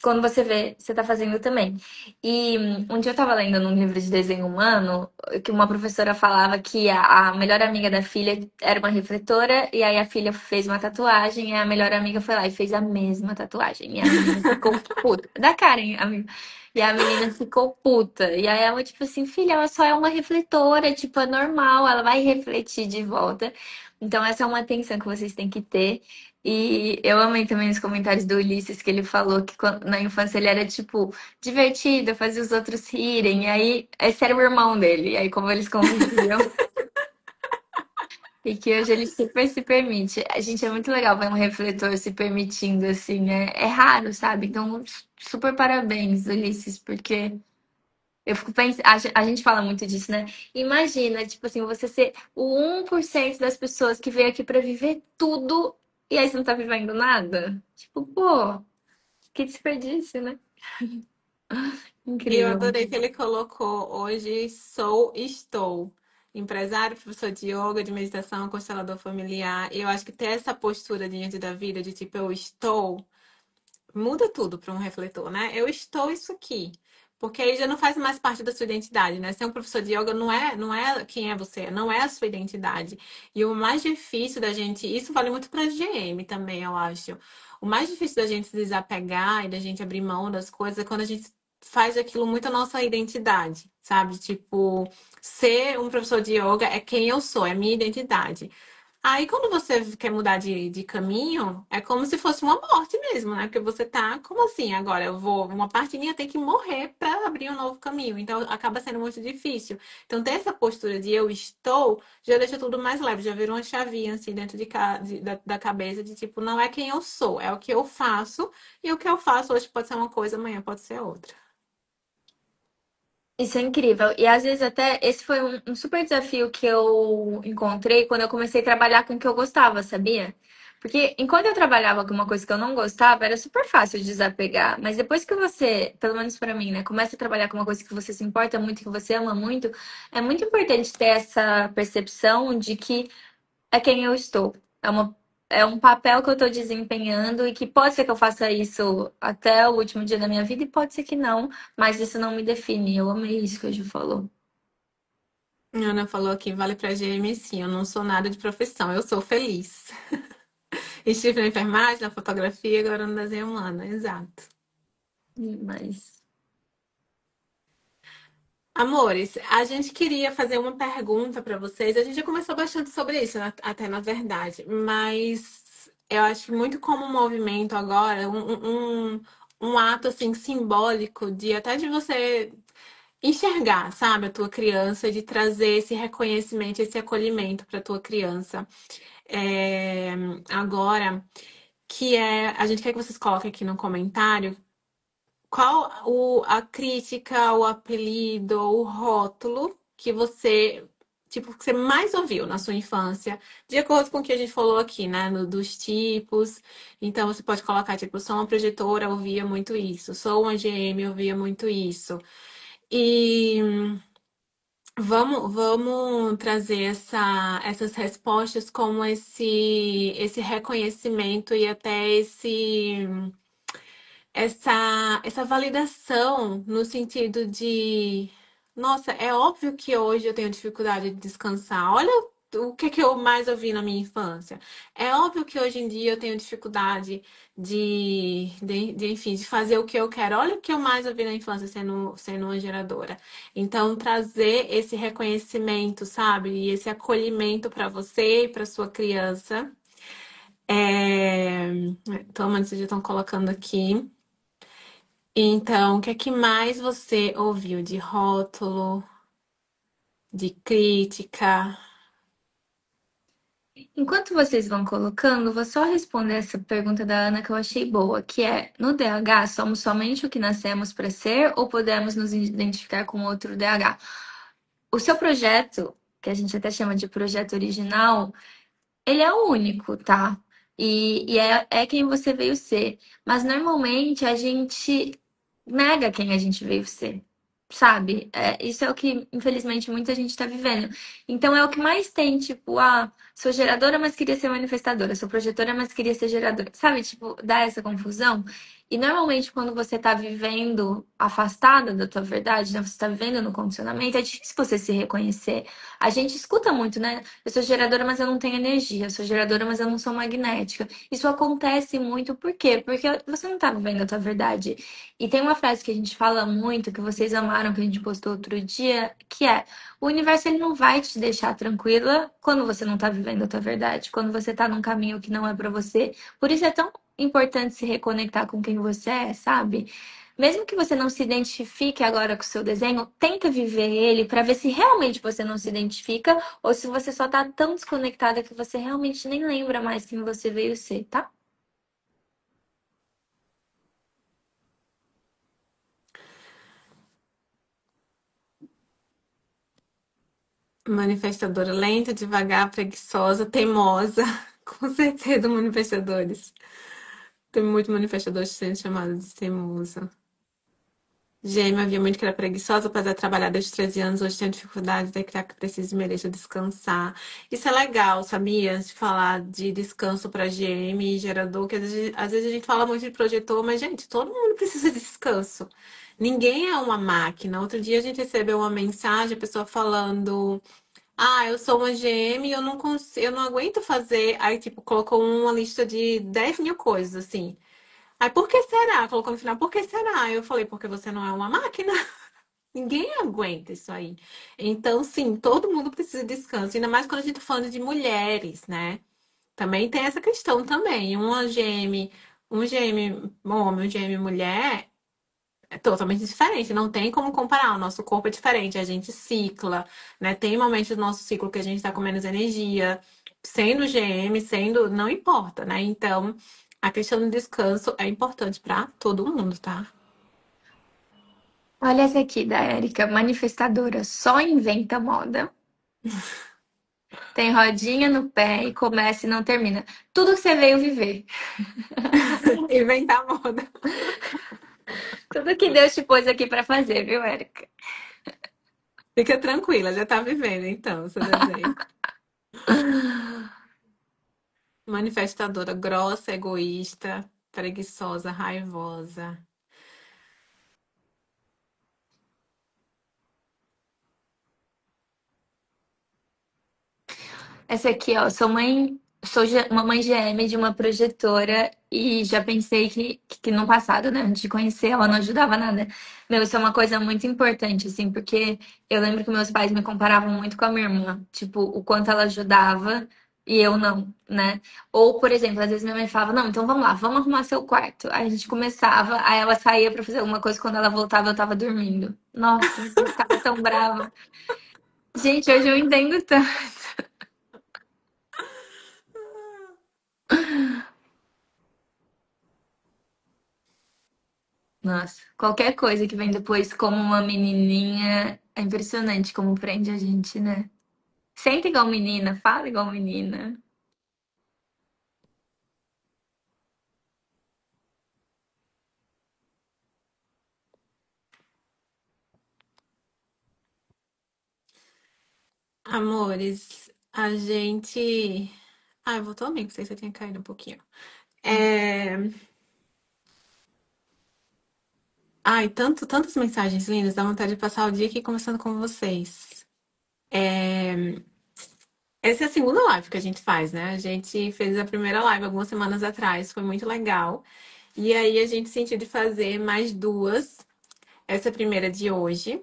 Speaker 1: quando você vê, você tá fazendo também. E um dia eu tava lendo num livro de desenho humano que uma professora falava que a melhor amiga da filha era uma refletora, e aí a filha fez uma tatuagem, e a melhor amiga foi lá e fez a mesma tatuagem. E a menina ficou puta. Da Karen, amiga. E a menina ficou puta. E aí ela, tipo assim, filha, ela só é uma refletora, tipo, é normal, ela vai refletir de volta. Então, essa é uma atenção que vocês têm que ter. E eu amei também os comentários do Ulisses, que ele falou que na infância ele era, tipo, divertido, fazia os outros rirem. E aí, esse era o irmão dele. E aí, como eles conviviam, e que hoje ele super se permite. A gente é muito legal ver um refletor se permitindo, assim. É raro, sabe? Então, super parabéns, Ulisses, porque eu fico pensando. A gente fala muito disso, né? Imagina, tipo assim, você ser o 1% das pessoas que veio aqui pra viver tudo e aí você não tá vivendo nada. Tipo, pô, que desperdício, né?
Speaker 2: E eu
Speaker 1: Incrível.
Speaker 2: adorei que ele colocou hoje sou, estou. Empresário, professor de yoga, de meditação, constelador familiar. E eu acho que ter essa postura diante da vida de tipo, eu estou, muda tudo para um refletor, né? Eu estou isso aqui. Porque aí já não faz mais parte da sua identidade, né? Ser um professor de yoga não é quem é você, não é a sua identidade. E o mais difícil da gente, isso vale muito para GM também, eu acho. O mais difícil da gente se desapegar e da gente abrir mão das coisas é quando a gente faz aquilo muito a nossa identidade, sabe? Tipo, ser um professor de yoga é quem eu sou, é minha identidade. Aí, quando você quer mudar de caminho, é como se fosse uma morte mesmo, né? Porque você tá, como assim? Agora eu vou, uma parte minha tem que morrer para abrir um novo caminho. Então, acaba sendo muito difícil. Então, ter essa postura de eu estou já deixa tudo mais leve, já vira uma chavinha assim dentro da cabeça de tipo, não é quem eu sou, é o que eu faço. E o que eu faço hoje pode ser uma coisa, amanhã pode ser outra.
Speaker 1: Isso é incrível. E às vezes até esse foi um super desafio que eu encontrei quando eu comecei a trabalhar com o que eu gostava, sabia? Porque enquanto eu trabalhava com uma coisa que eu não gostava, era super fácil de desapegar. Mas depois que você, pelo menos pra mim, né, começa a trabalhar com uma coisa que você se importa muito, que você ama muito, é muito importante ter essa percepção de que é quem eu estou. É um papel que eu estou desempenhando e que pode ser que eu faça isso até o último dia da minha vida e pode ser que não, mas isso não me define. Eu amei isso que a Ju falou.
Speaker 2: A Ana falou aqui, vale pra GM, sim, eu não sou nada de profissão, eu sou feliz. Estive na enfermagem, na fotografia, agora no desenho humano, exato.
Speaker 1: Mas
Speaker 2: Amores, a gente queria fazer uma pergunta para vocês. A gente já conversou bastante sobre isso, até na verdade, mas eu acho que muito como um movimento agora, um ato assim simbólico de até de você enxergar, sabe, a tua criança, de trazer esse reconhecimento, esse acolhimento para tua criança. É, agora, que é, a gente quer que vocês coloquem aqui no comentário qual a crítica, o apelido, o rótulo que você, tipo, que você mais ouviu na sua infância, de acordo com o que a gente falou aqui, né, dos tipos. Então você pode colocar, tipo, sou uma projetora, ouvia muito isso, sou uma GM, ouvia muito isso. E vamos trazer essas respostas como esse reconhecimento e até essa validação no sentido de, nossa, é óbvio que hoje eu tenho dificuldade de descansar. Olha o que é que eu mais ouvi na minha infância. É óbvio que hoje em dia eu tenho dificuldade enfim, de fazer o que eu quero. Olha o que eu mais ouvi na infância sendo uma geradora. Então, trazer esse reconhecimento, sabe? E esse acolhimento para você e para sua criança. É... Toma, vocês já estão colocando aqui. Então, o que é que mais você ouviu de rótulo, de crítica?
Speaker 1: enquanto vocês vão colocando, vou só responder essa pergunta da Ana que eu achei boa, que é: no DH, somos somente o que nascemos para ser ou podemos nos identificar com outro DH? O seu projeto, que a gente até chama de projeto original, ele é o único, tá? É quem você veio ser. Mas normalmente a gente nega quem a gente veio ser, sabe? É, isso é o que, infelizmente, muita gente tá vivendo. Então é o que mais tem, tipo, sou geradora, mas queria ser manifestadora. Sou projetora, mas queria ser geradora. Sabe? Tipo, dá essa confusão. E normalmente, quando você tá vivendo afastada da tua verdade, né? Você tá vivendo no condicionamento, é difícil você se reconhecer. A gente escuta muito, né? Eu sou geradora, mas eu não tenho energia. Eu sou geradora, mas eu não sou magnética. Isso acontece muito, por quê? Porque você não tá vivendo a tua verdade. E tem uma frase que a gente fala muito, que vocês amaram, que a gente postou outro dia, que é: o universo ele não vai te deixar tranquila quando você não tá vivendo a tua verdade, quando você tá num caminho que não é pra você. Por isso é tão importante se reconectar com quem você é, sabe? Mesmo que você não se identifique agora com o seu desenho, tenta viver ele para ver se realmente você não se identifica ou se você só tá tão desconectada que você realmente nem lembra mais quem você veio ser, tá?
Speaker 2: Manifestadora lenta, devagar, preguiçosa, teimosa. Com certeza, manifestadores. Tem muitos manifestadores sendo chamados de teimosa. Gêmea havia muito que era preguiçosa, apesar de trabalhar desde 13 anos, hoje tem dificuldade de criar que precisa e mereça descansar. Isso é legal, sabia? De falar de descanso para GM e gerador, que às vezes a gente fala muito de projetor, mas, gente, todo mundo precisa de descanso. Ninguém é uma máquina. Outro dia a gente recebeu uma mensagem, a pessoa falando: ah, eu sou uma GM e eu não consigo, eu não aguento fazer. Aí, tipo, colocou uma lista de 10 mil coisas, assim. Aí, por que será? Colocou no final, por que será? Eu falei, porque você não é uma máquina. Ninguém aguenta isso aí. Então, sim, todo mundo precisa de descanso. Ainda mais quando a gente tá falando de mulheres, né? Também tem essa questão também. Um GM homem, um GM mulher é totalmente diferente. Não tem como comparar. O nosso corpo é diferente. A gente cicla, né? Tem momentos do nosso ciclo que a gente tá com menos energia. Sendo GM, sendo... Não importa, né? Então, a questão do descanso é importante pra todo mundo, tá?
Speaker 1: Olha essa aqui da Érica, manifestadora, só inventa moda. Tem rodinha no pé e começa e não termina. Tudo que você veio viver.
Speaker 2: Inventar moda.
Speaker 1: Tudo que Deus te pôs aqui pra fazer, viu, Érica?
Speaker 2: Fica tranquila, já tá vivendo então o seu desenho. Manifestadora grossa, egoísta, preguiçosa, raivosa.
Speaker 1: Essa aqui, ó, sou mãe, uma mãe GM de uma projetora e já pensei que no passado, né, antes de conhecer ela, não ajudava nada. Meu, isso é uma coisa muito importante, assim, porque eu lembro que meus pais me comparavam muito com a minha irmã, tipo, o quanto ela ajudava e eu não, né? Ou, por exemplo, às vezes minha mãe falava, não, então vamos lá, vamos arrumar seu quarto. Aí a gente começava, aí ela saía pra fazer alguma coisa, quando ela voltava eu tava dormindo. Nossa, eu ficava tão brava. Gente, hoje eu entendo tanto. Nossa, qualquer coisa que vem depois como uma menininha, é impressionante como prende a gente, né? Senta igual menina, fala igual menina.
Speaker 2: Amores, a gente. Ai, voltou a mim, não sei se eu tinha caído um pouquinho. É... Ai, tantas mensagens lindas, dá vontade de passar o dia aqui conversando com vocês. Essa é a segunda live que a gente faz, né? A gente fez a primeira live algumas semanas atrás, foi muito legal. E aí a gente sentiu de fazer mais duas, essa primeira de hoje.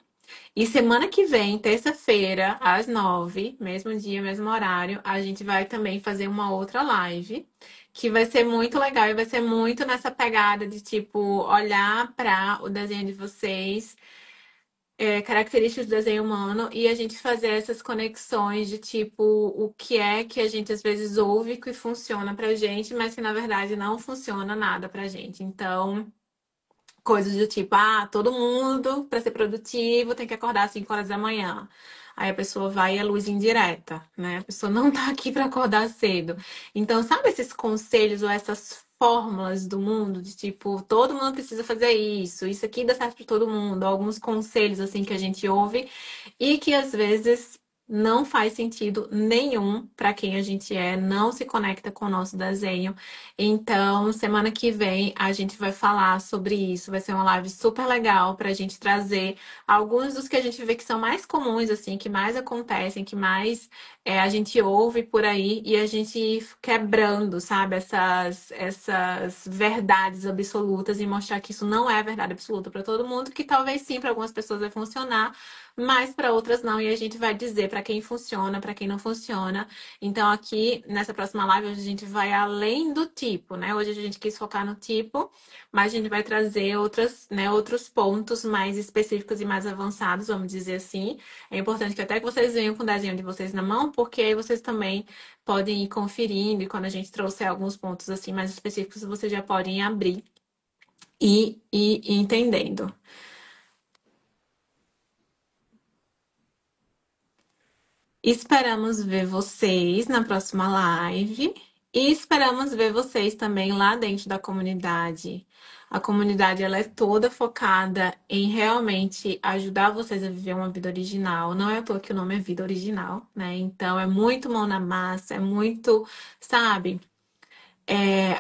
Speaker 2: E semana que vem, terça-feira, às 9, mesmo dia, mesmo horário, a gente vai também fazer uma outra live, que vai ser muito legal e vai ser muito nessa pegada de tipo olhar para o desenho de vocês, características do desenho humano e a gente fazer essas conexões de tipo o que é que a gente às vezes ouve que funciona pra gente, mas que na verdade não funciona nada pra gente. Então, coisas do tipo, todo mundo, para ser produtivo, tem que acordar às 5 horas da manhã. Aí a pessoa vai e é luz indireta, né? A pessoa não tá aqui para acordar cedo. Então, sabe esses conselhos ou essas fórmulas do mundo de tipo, todo mundo precisa fazer isso aqui dá certo para todo mundo, alguns conselhos assim que a gente ouve e que às vezes não faz sentido nenhum para quem a gente é, não se conecta com o nosso desenho. Então, semana que vem a gente vai falar sobre isso. Vai ser uma live super legal para a gente trazer alguns dos que a gente vê que são mais comuns, assim, que mais acontecem, que mais a gente ouve por aí e a gente ir quebrando, sabe, essas verdades absolutas e mostrar que isso não é verdade absoluta para todo mundo, que talvez sim para algumas pessoas vai funcionar, mas para outras não. E a gente vai dizer para quem funciona, para quem não funciona. Então, aqui nessa próxima live, hoje a gente vai além do tipo, né? Hoje a gente quis focar no tipo, mas a gente vai trazer outros pontos mais específicos e mais avançados, vamos dizer assim. É importante que até que vocês venham com o desenho de vocês na mão, porque aí vocês também podem ir conferindo, e quando a gente trouxer alguns pontos assim mais específicos, vocês já podem abrir e ir entendendo. Esperamos ver vocês na próxima live e esperamos ver vocês também lá dentro da comunidade. A comunidade ela é toda focada em realmente ajudar vocês a viver uma vida original. Não é à toa que o nome é Vida Original, né? Então é muito mão na massa, é muito, sabe?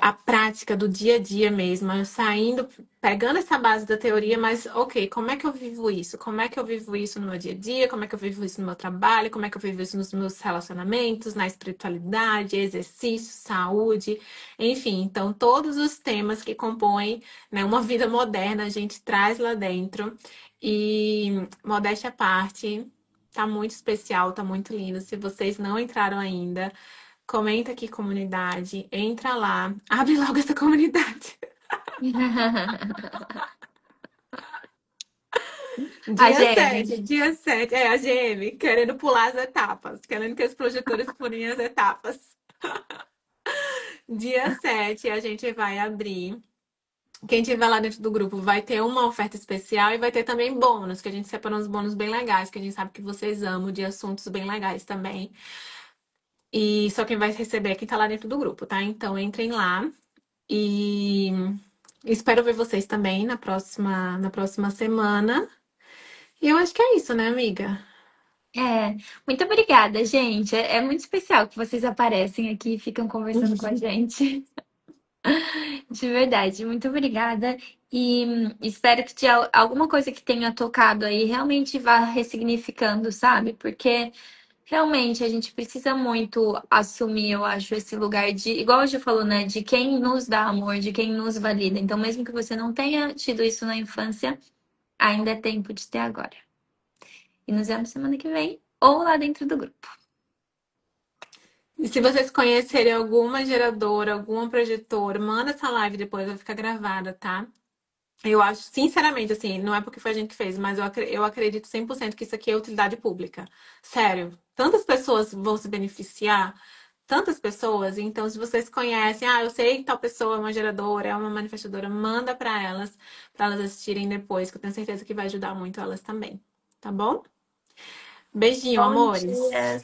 Speaker 2: a prática do dia a dia mesmo, eu saindo, pegando essa base da teoria, mas ok, como é que eu vivo isso? Como é que eu vivo isso no meu dia a dia? Como é que eu vivo isso no meu trabalho? Como é que eu vivo isso nos meus relacionamentos, na espiritualidade, exercício, saúde, enfim, então todos os temas que compõem, né, uma vida moderna a gente traz lá dentro. E modéstia à parte, tá muito especial, tá muito lindo. Se vocês não entraram ainda, comenta aqui, comunidade. Entra lá. Abre logo essa comunidade.
Speaker 1: A
Speaker 2: Dia
Speaker 1: Gêmeos.
Speaker 2: 7, dia 7. É, a GM, querendo pular as etapas. Querendo que os projetores pulem as etapas. Dia 7 a gente vai abrir. Quem tiver lá dentro do grupo vai ter uma oferta especial e vai ter também bônus, que a gente separou uns bônus bem legais, que a gente sabe que vocês amam, de assuntos bem legais também. E só quem vai receber é quem tá lá dentro do grupo, tá? Então entrem lá e espero ver vocês também na próxima semana. E eu acho que é isso, né, amiga?
Speaker 1: É, muito obrigada, gente. É muito especial que vocês aparecem aqui e ficam conversando com a gente. De verdade, muito obrigada. E espero que alguma coisa que tenha tocado aí realmente vá ressignificando, sabe? Porque realmente a gente precisa muito assumir, eu acho, esse lugar de, igual a Ju falou, né? De quem nos dá amor, de quem nos valida. Então, mesmo que você não tenha tido isso na infância, ainda é tempo de ter agora. E nos vemos semana que vem, ou lá dentro do grupo.
Speaker 2: E se vocês conhecerem alguma geradora, alguma projetora, manda essa live depois, vai ficar gravada, tá? Eu acho, sinceramente, assim, não é porque foi a gente que fez, mas eu acredito 100% que isso aqui é utilidade pública. Sério, tantas pessoas vão se beneficiar, tantas pessoas. Então, se vocês conhecem, eu sei que tal pessoa é uma geradora, é uma manifestadora, manda para elas assistirem depois, que eu tenho certeza que vai ajudar muito elas também. Tá bom? Beijinho,
Speaker 1: Bom
Speaker 2: amores.
Speaker 1: dia.